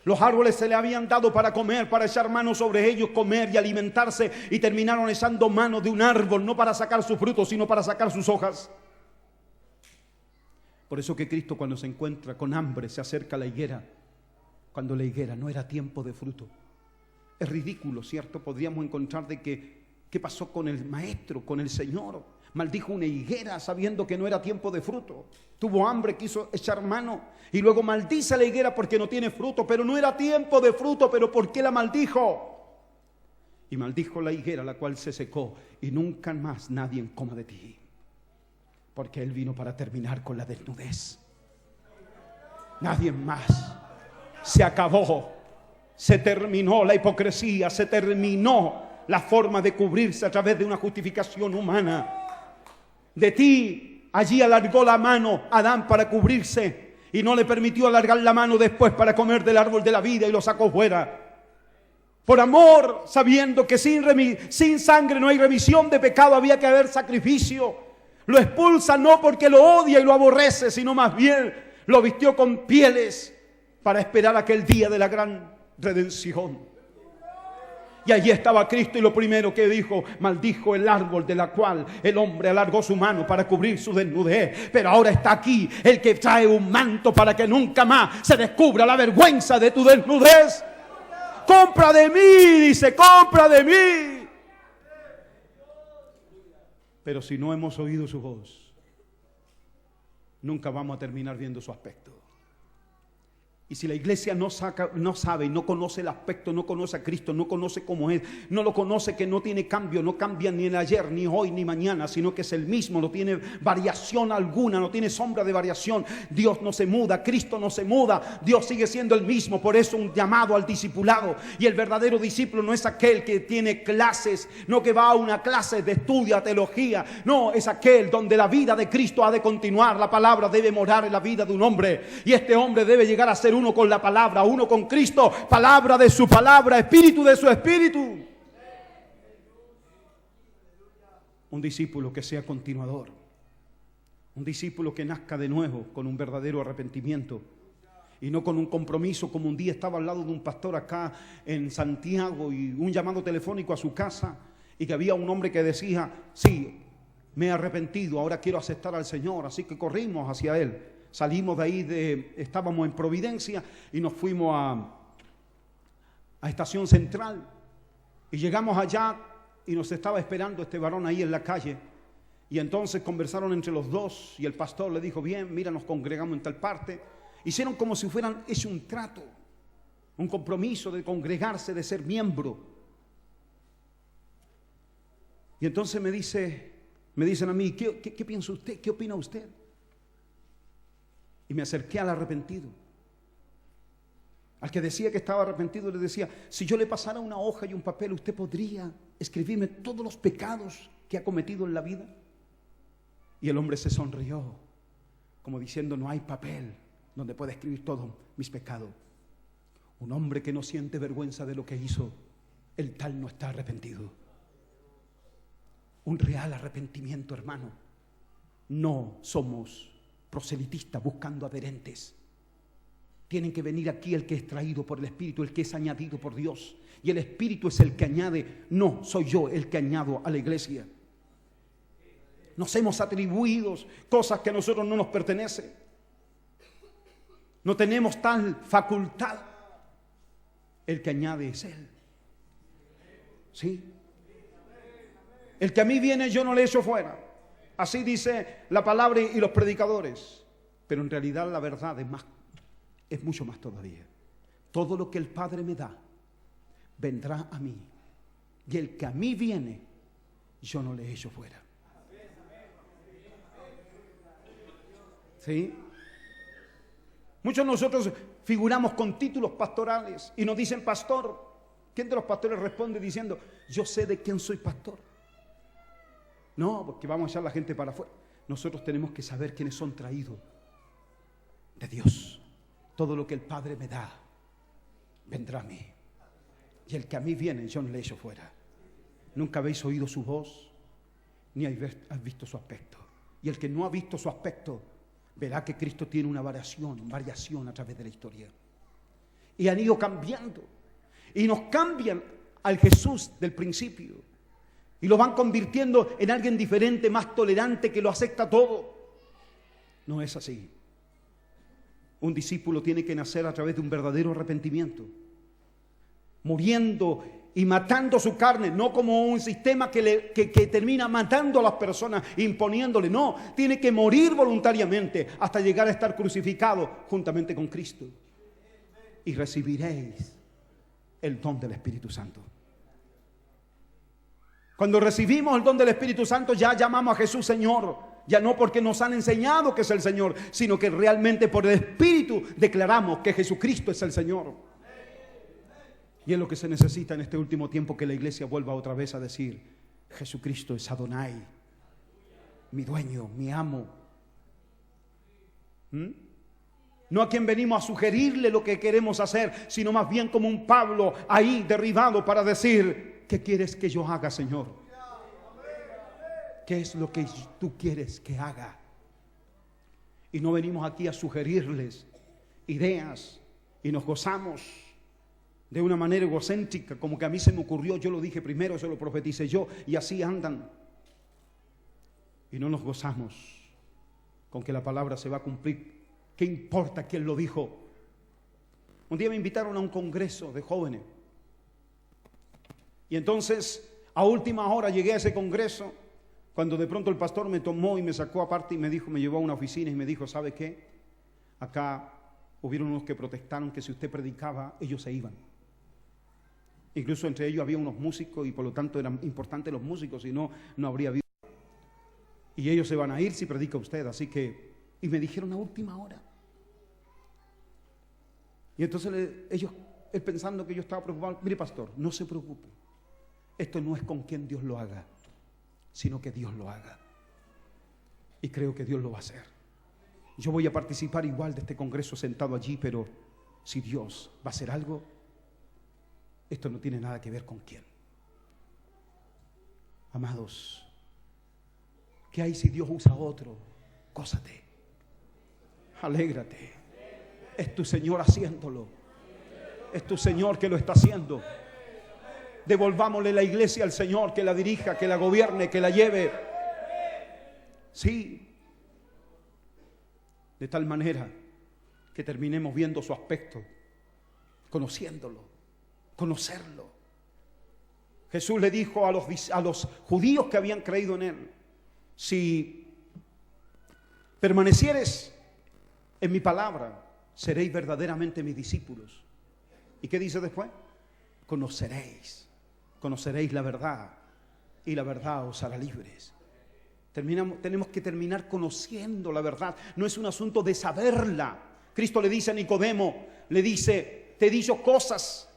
Los árboles se le habían dado para comer, para echar mano sobre ellos, comer y alimentarse, y terminaron echando mano de un árbol, no para sacar sus frutos, sino para sacar sus hojas. Por eso que Cristo, cuando se encuentra con hambre, se acerca a la higuera, cuando la higuera no era tiempo de fruto. Es ridículo, ¿cierto? Podríamos encontrar de que ¿qué pasó con el maestro, con el Señor? Maldijo una higuera sabiendo que no era tiempo de fruto. Tuvo hambre, quiso echar mano y luego maldice a la higuera porque no tiene fruto, pero no era tiempo de fruto. ¿Pero por qué la maldijo? Y maldijo la higuera, la cual se secó, y nunca más nadie coma de ti, porque Él vino para terminar con la desnudez. Nadie más. Se acabó, se terminó la hipocresía, se terminó la forma de cubrirse a través de una justificación humana. De ti, allí alargó la mano Adán para cubrirse y no le permitió alargar la mano después para comer del árbol de la vida y lo sacó fuera. Por amor, sabiendo que sin sangre no hay remisión de pecado, había que haber sacrificio. Lo expulsa no porque lo odia y lo aborrece, sino más bien lo vistió con pieles para esperar aquel día de la gran redención. Y allí estaba Cristo, y lo primero que dijo: maldijo el árbol de la cual el hombre alargó su mano para cubrir su desnudez. Pero ahora está aquí el que trae un manto para que nunca más se descubra la vergüenza de tu desnudez. Compra de mí, dice, compra de mí. Pero si no hemos oído su voz, nunca vamos a terminar viendo su aspecto. Y si la iglesia no sabe, no conoce el aspecto, no conoce a Cristo, no conoce cómo es, no lo conoce, que no tiene cambio, no cambia ni en ayer, ni hoy, ni mañana, sino que es el mismo, no tiene variación alguna, no tiene sombra de variación. Dios no se muda, Cristo no se muda, Dios sigue siendo el mismo. Por eso un llamado al discipulado. Y el verdadero discípulo no es aquel que tiene clases, no que va a una clase de estudio, teología. No, es aquel donde la vida de Cristo ha de continuar. La palabra debe morar en la vida de un hombre, y este hombre debe llegar a ser uno con la palabra, uno con Cristo, palabra de su palabra, espíritu de su espíritu. Un discípulo que sea continuador, un discípulo que nazca de nuevo con un verdadero arrepentimiento y no con un compromiso, como un día estaba al lado de un pastor acá en Santiago y un llamado telefónico a su casa y que había un hombre que decía, sí, me he arrepentido, ahora quiero aceptar al Señor, así que corrimos hacia Él. Salimos de ahí, estábamos en Providencia y nos fuimos a Estación Central y llegamos allá y nos estaba esperando este varón ahí en la calle. Y entonces conversaron entre los dos y el pastor le dijo, bien, mira, nos congregamos en tal parte. Hicieron como si fueran hecho un trato, un compromiso de congregarse, de ser miembro. Y entonces me dicen a mí, ¿qué piensa usted? ¿Qué opina usted? Y me acerqué al arrepentido. Al que decía que estaba arrepentido le decía, si yo le pasara una hoja y un papel, ¿usted podría escribirme todos los pecados que ha cometido en la vida? Y el hombre se sonrió, como diciendo, no hay papel donde pueda escribir todos mis pecados. Un hombre que no siente vergüenza de lo que hizo, el tal no está arrepentido. Un real arrepentimiento, hermano. No somos proselitistas buscando adherentes. Tienen que venir aquí el que es traído por el Espíritu, el que es añadido por Dios. Y el Espíritu es el que añade, no soy yo el que añado a la iglesia. Nos hemos atribuido cosas que a nosotros no nos pertenecen. No tenemos tal facultad. El que añade es Él. ¿Sí? El que a mí viene yo no le echo fuera. Así dice la palabra y los predicadores. Pero en realidad la verdad es mucho más todavía. Todo lo que el Padre me da vendrá a mí. Y el que a mí viene yo no le echo fuera. ¿Sí? Muchos de nosotros figuramos con títulos pastorales y nos dicen pastor. ¿Quién de los pastores responde diciendo, yo sé de quién soy pastor? No, porque vamos a echar a la gente para afuera. Nosotros tenemos que saber quiénes son traídos de Dios. Todo lo que el Padre me da, vendrá a mí. Y el que a mí viene, yo no le echo fuera. Nunca habéis oído su voz, ni habéis visto su aspecto. Y el que no ha visto su aspecto, verá que Cristo tiene una variación a través de la historia. Y han ido cambiando. Y nos cambian al Jesús del principio. Y lo van convirtiendo en alguien diferente, más tolerante, que lo acepta todo. No es así. Un discípulo tiene que nacer a través de un verdadero arrepentimiento. Muriendo y matando su carne, no como un sistema que termina matando a las personas, imponiéndole. No, tiene que morir voluntariamente hasta llegar a estar crucificado juntamente con Cristo. Y recibiréis el don del Espíritu Santo. Cuando recibimos el don del Espíritu Santo ya llamamos a Jesús Señor. Ya no porque nos han enseñado que es el Señor, sino que realmente por el Espíritu declaramos que Jesucristo es el Señor. Y es lo que se necesita en este último tiempo, que la iglesia vuelva otra vez a decir, Jesucristo es Adonai, mi dueño, mi amo. No a quien venimos a sugerirle lo que queremos hacer, sino más bien como un Pablo ahí derribado para decir, ¿qué quieres que yo haga, Señor? ¿Qué es lo que tú quieres que haga? Y no venimos aquí a sugerirles ideas y nos gozamos de una manera egocéntrica, como que a mí se me ocurrió, yo lo dije primero, eso lo profeticé yo, y así andan. Y no nos gozamos con que la palabra se va a cumplir. ¿Qué importa quién lo dijo? Un día me invitaron a un congreso de jóvenes. Y entonces, a última hora llegué a ese congreso, cuando de pronto el pastor me tomó y me sacó aparte y me dijo, me llevó a una oficina y me dijo, ¿sabe qué? Acá hubieron unos que protestaron que si usted predicaba, ellos se iban. Incluso entre ellos había unos músicos y por lo tanto eran importantes los músicos, si no, no habría habido. Y ellos se van a ir si predica usted, así que... Y me dijeron a última hora. Y entonces él pensando que yo estaba preocupado, mire pastor, no se preocupe. Esto no es con quien Dios lo haga, sino que Dios lo haga. Y creo que Dios lo va a hacer. Yo voy a participar igual de este congreso sentado allí, pero si Dios va a hacer algo, esto no tiene nada que ver con quién. Amados, ¿qué hay si Dios usa a otro? Gózate, alégrate, Es tu Señor haciéndolo. Es tu Señor que lo está haciendo. Devolvámosle la iglesia al Señor, que la dirija, que la gobierne, que la lleve. Sí. De tal manera que terminemos viendo su aspecto, conociéndolo, conocerlo. Jesús le dijo a los judíos que habían creído en él: si permanecieres en mi palabra, seréis verdaderamente mis discípulos. ¿Y qué dice después? Conoceréis la verdad, y la verdad os hará libres. Tenemos que terminar conociendo la verdad. No es un asunto de saberla. Cristo le dice a Nicodemo, le dice: te he dicho cosas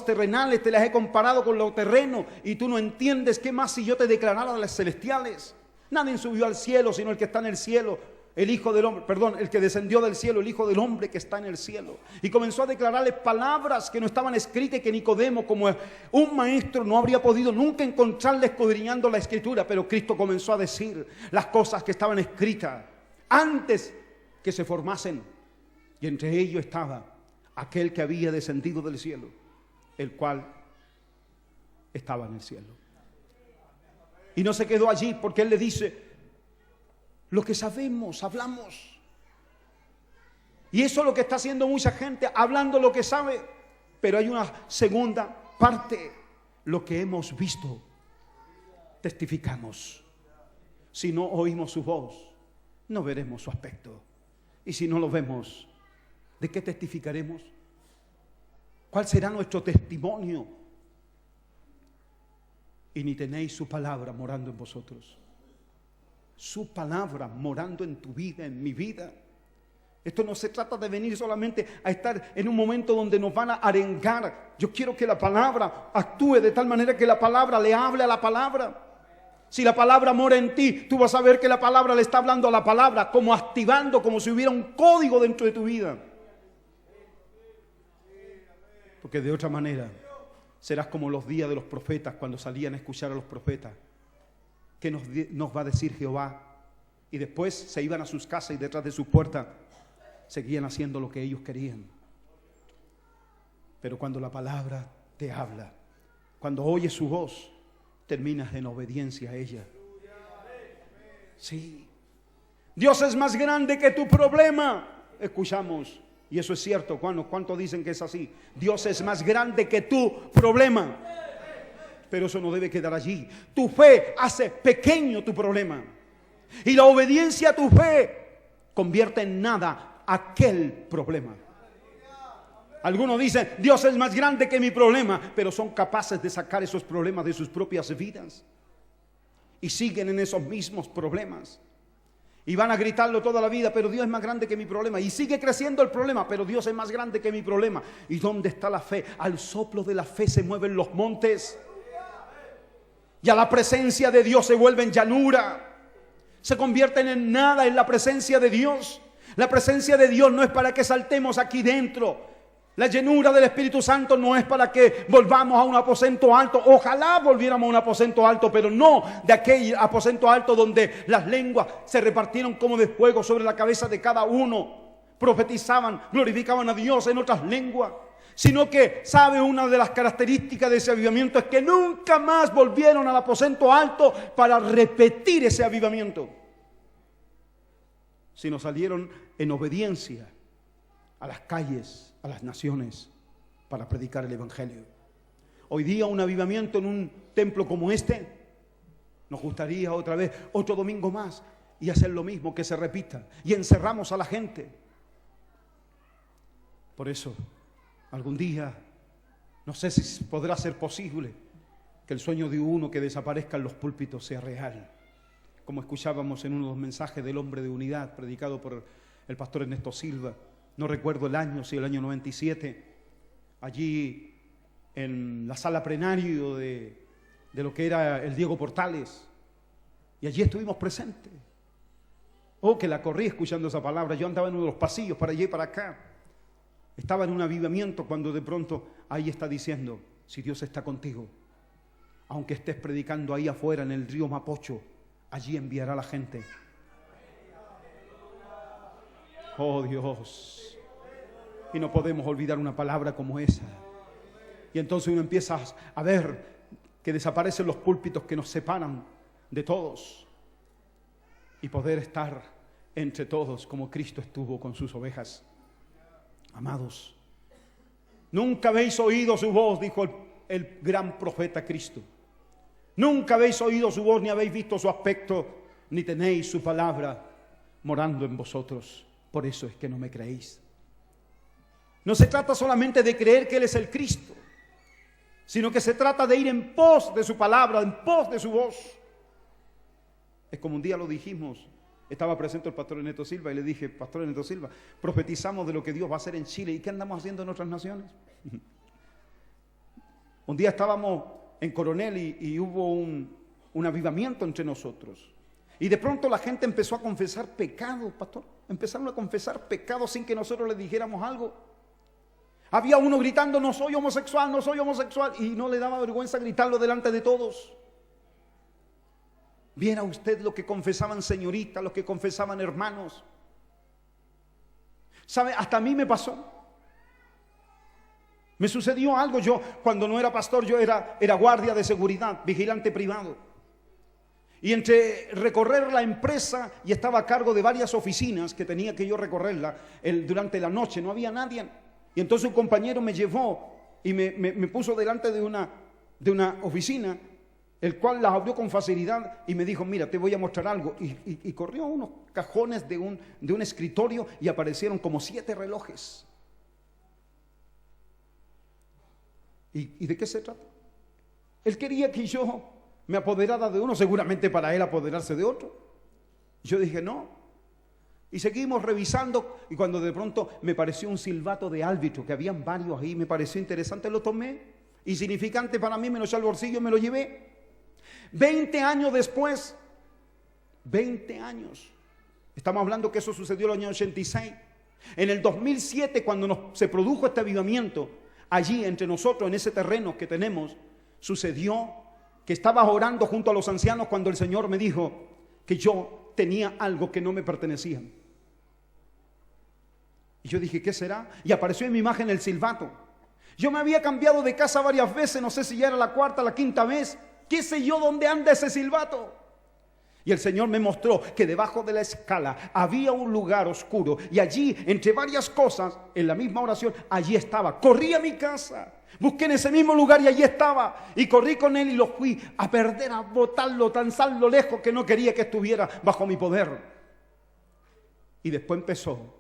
terrenales, te las he comparado con lo terreno, y tú no entiendes. ¿Qué más si yo te declarara las celestiales? Nadie subió al cielo sino el que está en el cielo, el Hijo del Hombre, el que descendió del cielo, el Hijo del Hombre que está en el cielo. Y comenzó a declararles palabras que no estaban escritas, que Nicodemo, como un maestro, no habría podido nunca encontrarle escudriñando la Escritura. Pero Cristo comenzó a decir las cosas que estaban escritas antes que se formasen. Y entre ellos estaba aquel que había descendido del cielo, el cual estaba en el cielo. Y no se quedó allí, porque Él le dice: lo que sabemos, hablamos. Y eso es lo que está haciendo mucha gente, hablando lo que sabe. Pero hay una segunda parte: lo que hemos visto, testificamos. Si no oímos su voz, no veremos su aspecto. Y si no lo vemos, ¿de qué testificaremos? ¿Cuál será nuestro testimonio? Y ni tenéis su palabra morando en vosotros. Su palabra morando en tu vida, en mi vida. Esto no se trata de venir solamente a estar en un momento donde nos van a arengar. Yo quiero que la palabra actúe de tal manera que la palabra le hable a la palabra. Si la palabra mora en ti, tú vas a ver que la palabra le está hablando a la palabra, como activando, como si hubiera un código dentro de tu vida. Porque de otra manera serás como los días de los profetas, cuando salían a escuchar a los profetas. ¿Qué nos va a decir Jehová? Y después se iban a sus casas y detrás de su puerta seguían haciendo lo que ellos querían. Pero cuando la palabra te habla, cuando oyes su voz, terminas en obediencia a ella. Sí. Dios es más grande que tu problema. Escuchamos, y eso es cierto. ¿Cuántos dicen que es así? Dios es más grande que tu problema. Pero eso no debe quedar allí. Tu fe hace pequeño tu problema. Y la obediencia a tu fe convierte en nada aquel problema. Algunos dicen: Dios es más grande que mi problema, pero son capaces de sacar esos problemas de sus propias vidas. Y siguen en esos mismos problemas. Y van a gritarlo toda la vida: pero Dios es más grande que mi problema. Y sigue creciendo el problema: pero Dios es más grande que mi problema. ¿Y dónde está la fe? Al soplo de la fe se mueven los montes. Y a la presencia de Dios se vuelven llanura. Se convierten en nada en la presencia de Dios. La presencia de Dios no es para que saltemos aquí dentro. La llenura del Espíritu Santo no es para que volvamos a un aposento alto. Ojalá volviéramos a un aposento alto, pero no de aquel aposento alto donde las lenguas se repartieron como de fuego sobre la cabeza de cada uno. Profetizaban, glorificaban a Dios en otras lenguas. Sino que, ¿sabe? Una de las características de ese avivamiento es que nunca más volvieron al aposento alto para repetir ese avivamiento, sino salieron en obediencia a las calles, a las naciones, para predicar el Evangelio. Hoy día un avivamiento en un templo como este, nos gustaría otra vez, otro domingo más, y hacer lo mismo, que se repita, y encerramos a la gente. Por eso, algún día, no sé si podrá ser posible que el sueño de uno que desaparezca en los púlpitos sea real. Como escuchábamos en uno de los mensajes del hombre de unidad, predicado por el pastor Ernesto Silva. No recuerdo el año, si el año 97, allí en la sala plenario de lo que era el Diego Portales. Y allí estuvimos presentes. Oh, que la corrí escuchando esa palabra. Yo andaba en uno de los pasillos para allá y para acá. Estaba en un avivamiento cuando de pronto ahí está diciendo: si Dios está contigo, aunque estés predicando ahí afuera en el río Mapocho, allí enviará a la gente. Oh Dios, Y no podemos olvidar una palabra como esa. Y entonces uno empieza a ver que desaparecen los púlpitos que nos separan de todos y poder estar entre todos como Cristo estuvo con sus ovejas. Amados, nunca habéis oído su voz, dijo el gran profeta Cristo. Nunca habéis oído su voz, ni habéis visto su aspecto, ni tenéis su palabra morando en vosotros. Por eso es que no me creéis. No se trata solamente de creer que Él es el Cristo, sino que se trata de ir en pos de su palabra, en pos de su voz. Es como un día lo dijimos, estaba presente el pastor Ernesto Silva y le dije: Pastor Ernesto Silva, profetizamos de lo que Dios va a hacer en Chile, ¿y qué andamos haciendo en otras naciones? Un día estábamos en Coronel y hubo un avivamiento entre nosotros. Y de pronto la gente empezó a confesar pecados, pastor. Empezaron a confesar pecados sin que nosotros les dijéramos algo. Había uno gritando: no soy homosexual, no soy homosexual. Y no le daba vergüenza gritarlo delante de todos. Viera usted lo que confesaban señoritas, lo que confesaban hermanos. ¿Sabe? Hasta a mí me pasó. Me sucedió algo. Yo, cuando no era pastor, yo era guardia de seguridad, vigilante privado. Y entre recorrer la empresa, y estaba a cargo de varias oficinas que tenía que yo recorrerla durante la noche, no había nadie. Y entonces un compañero me llevó y me puso delante de una oficina, el cual la abrió con facilidad y me dijo: mira, te voy a mostrar algo. Y corrió unos cajones de un escritorio y aparecieron como 7 relojes. ¿Y de qué se trata? Él quería que yo me apoderara de uno, seguramente para él apoderarse de otro. Yo dije no. Y seguimos revisando, y cuando de pronto me pareció un silbato de árbitro, que habían varios ahí, me pareció interesante, lo tomé, insignificante para mí, me lo eché al bolsillo, me lo llevé. 20 años después, 20 años, estamos hablando que eso sucedió en el año 86. En el 2007, cuando se produjo este avivamiento, allí entre nosotros, en ese terreno que tenemos, sucedió que estaba orando junto a los ancianos cuando el Señor me dijo que yo tenía algo que no me pertenecía. Y yo dije: ¿qué será? Y apareció en mi imagen el silbato. Yo me había cambiado de casa varias veces, no sé si ya era la 4ª, la 5ª vez. ¿Qué sé yo dónde anda ese silbato? Y el Señor me mostró que debajo de la escala había un lugar oscuro, y allí, entre varias cosas, en la misma oración, allí estaba. Corrí a mi casa, busqué en ese mismo lugar y allí estaba, y corrí con él y lo fui a perder, a botarlo, lanzarlo lejos, que no quería que estuviera bajo mi poder. Y después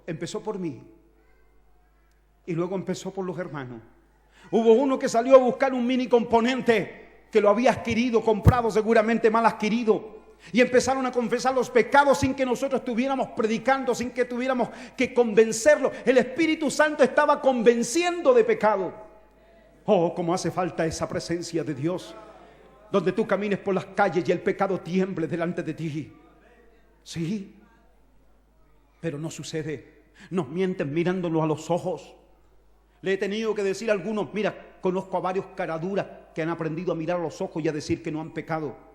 empezó por mí, y luego empezó por los hermanos. Hubo uno que salió a buscar un mini componente que lo había adquirido, comprado, seguramente mal adquirido. Y empezaron a confesar los pecados sin que nosotros estuviéramos predicando, sin que tuviéramos que convencerlo. El Espíritu Santo estaba convenciendo de pecado. Oh, cómo hace falta esa presencia de Dios, donde tú camines por las calles y el pecado tiemble delante de ti. Sí, pero no sucede. Nos mienten mirándonos a los ojos. Le he tenido que decir a algunos: mira, conozco a varios caraduras que han aprendido a mirar a los ojos y a decir que no han pecado.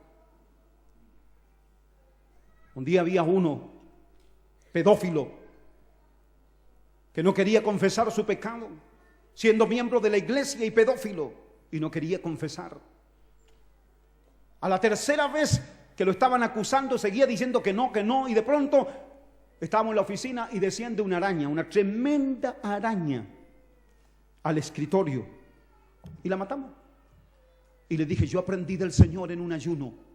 Un día había uno, pedófilo, que no quería confesar su pecado, siendo miembro de la iglesia y pedófilo, y no quería confesar. A la 3ª vez que lo estaban acusando, seguía diciendo que no, y de pronto estábamos en la oficina y desciende una araña, una tremenda araña, al escritorio, y la matamos. Y le dije: yo aprendí del Señor en un ayuno,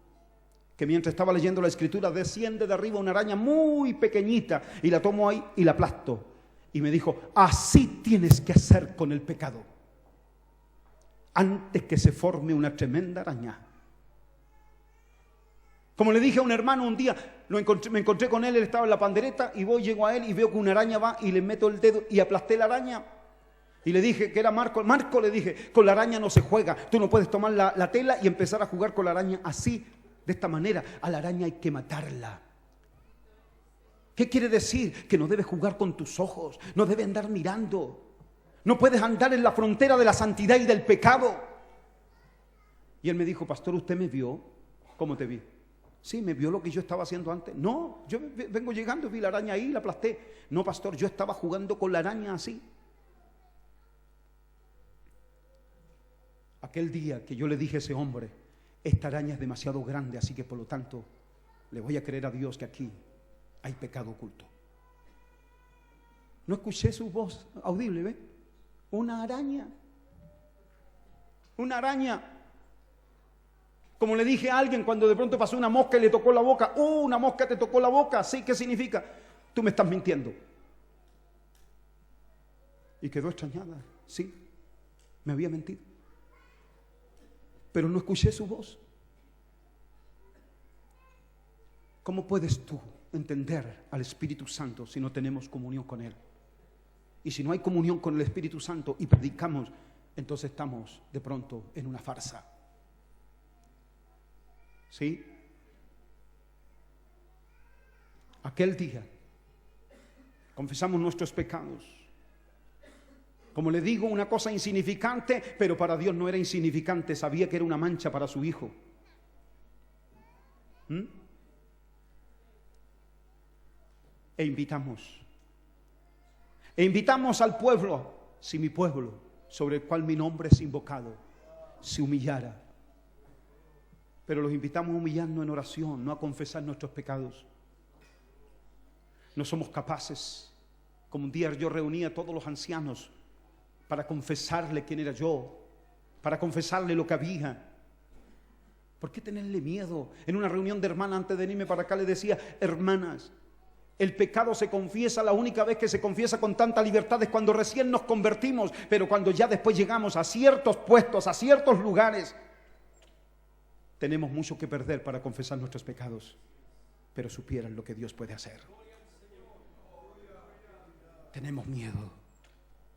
que mientras estaba leyendo la escritura, desciende de arriba una araña muy pequeñita, y la tomo ahí y la aplasto. Y me dijo: así tienes que hacer con el pecado, antes que se forme una tremenda araña. Como le dije a un hermano un día, me encontré con él estaba en la pandereta, y llego a él y veo que una araña va, y le meto el dedo y aplasté la araña. Y le dije que era Marco, le dije: con la araña no se juega, tú no puedes tomar la tela y empezar a jugar con la araña así, de esta manera. A la araña hay que matarla. ¿Qué quiere decir? Que no debes jugar con tus ojos, no debes andar mirando, no puedes andar en la frontera de la santidad y del pecado. Y él me dijo: pastor, ¿usted me vio? ¿Cómo te vi? Sí, me vio lo que yo estaba haciendo antes. No, yo vengo llegando y vi la araña ahí y la aplasté. No, pastor, yo estaba jugando con la araña así. Aquel día que yo le dije a ese hombre, esta araña es demasiado grande, así que por lo tanto le voy a creer a Dios que aquí hay pecado oculto. No escuché su voz audible, ¿ve? Una araña. Una araña. Como le dije a alguien cuando de pronto pasó una mosca y le tocó la boca. Una mosca te tocó la boca. ¿Sí? ¿Qué significa? Tú me estás mintiendo. Y quedó extrañada. Sí, me había mentido. Pero no escuché su voz. ¿Cómo puedes tú entender al Espíritu Santo si no tenemos comunión con Él? Y si no hay comunión con el Espíritu Santo y predicamos, entonces estamos de pronto en una farsa. ¿Sí? Aquel día confesamos nuestros pecados. Como le digo, una cosa insignificante, pero para Dios no era insignificante, sabía que era una mancha para su hijo. E invitamos al pueblo, si mi pueblo, sobre el cual mi nombre es invocado, se humillara. Pero los invitamos a humillarnos en oración, no a confesar nuestros pecados. No somos capaces. Como un día yo reuní a todos los ancianos para confesarle quién era yo, para confesarle lo que había. ¿Por qué tenerle miedo? En una reunión de hermanas antes de irme para acá le decía, hermanas, el pecado se confiesa, la única vez que se confiesa con tanta libertad es cuando recién nos convertimos, pero cuando ya después llegamos a ciertos puestos, a ciertos lugares, tenemos mucho que perder para confesar nuestros pecados, pero supieran lo que Dios puede hacer. Tenemos miedo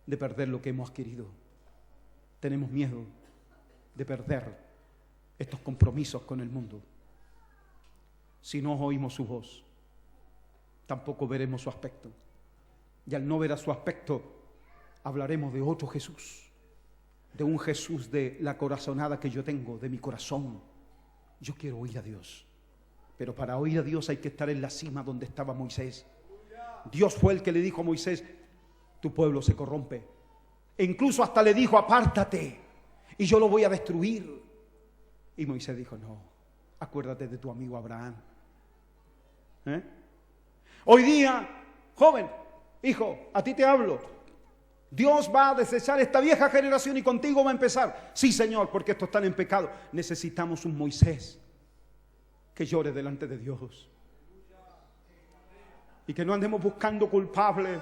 de perder lo que hemos adquirido. Tenemos miedo de perder estos compromisos con el mundo. Si no oímos su voz, tampoco veremos su aspecto. Y al no ver a su aspecto, hablaremos de otro Jesús, de un Jesús de la corazonada que yo tengo, de mi corazón. Yo quiero oír a Dios, pero para oír a Dios hay que estar en la cima donde estaba Moisés. Dios fue el que le dijo a Moisés, tu pueblo se corrompe. E incluso hasta le dijo, apártate, y yo lo voy a destruir. Y Moisés dijo, no, acuérdate de tu amigo Abraham. Hoy día, joven, hijo, a ti te hablo. Dios va a desechar esta vieja generación y contigo va a empezar. Sí, Señor, porque estos están en pecado. Necesitamos un Moisés que llore delante de Dios. Y que no andemos buscando culpables,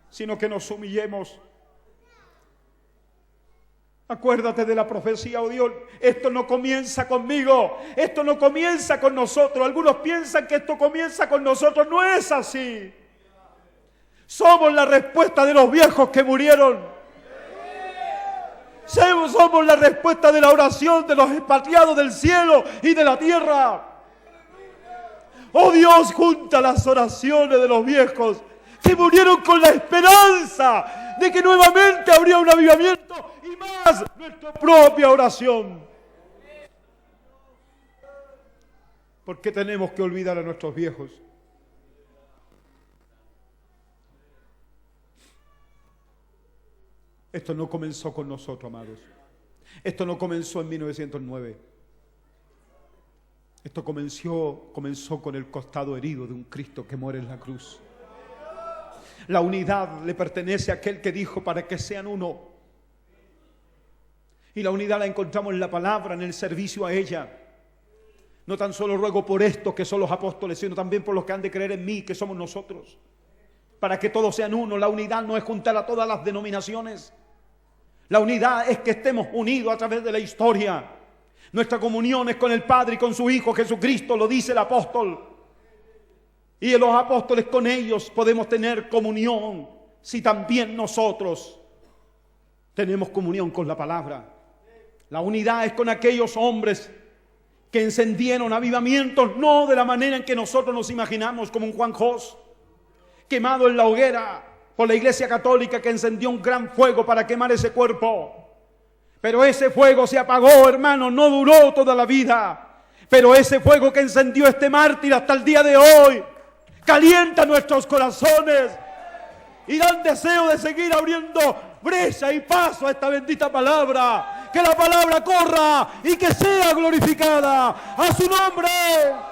sino que nos humillemos. Acuérdate de la profecía, oh Dios. Esto no comienza conmigo, esto no comienza con nosotros. Algunos piensan que esto comienza con nosotros. No es así. Somos la respuesta de los viejos que murieron. Somos la respuesta de la oración de los expatriados del cielo y de la tierra. Oh Dios, junta las oraciones de los viejos que murieron con la esperanza de que nuevamente habría un avivamiento y más nuestra propia oración. ¿Por qué tenemos que olvidar a nuestros viejos? Esto no comenzó con nosotros, amados. Esto no comenzó en 1909. Esto comenzó con el costado herido de un Cristo que muere en la cruz. La unidad le pertenece a aquel que dijo para que sean uno. Y la unidad la encontramos en la palabra, en el servicio a ella. No tan solo ruego por estos que son los apóstoles, sino también por los que han de creer en mí, que somos nosotros. Para que todos sean uno. La unidad no es juntar a todas las denominaciones. La unidad es que estemos unidos a través de la historia. Nuestra comunión es con el Padre y con su Hijo Jesucristo, lo dice el apóstol. Y los apóstoles con ellos podemos tener comunión si también nosotros tenemos comunión con la palabra. La unidad es con aquellos hombres que encendieron avivamientos, no de la manera en que nosotros nos imaginamos, como un Juan Jos, quemado en la hoguera por la Iglesia Católica que encendió un gran fuego para quemar ese cuerpo. Pero ese fuego se apagó, hermano, no duró toda la vida. Pero ese fuego que encendió este mártir hasta el día de hoy calienta nuestros corazones y dan deseo de seguir abriendo brecha y paso a esta bendita palabra que la palabra corra y que sea glorificada. A su nombre.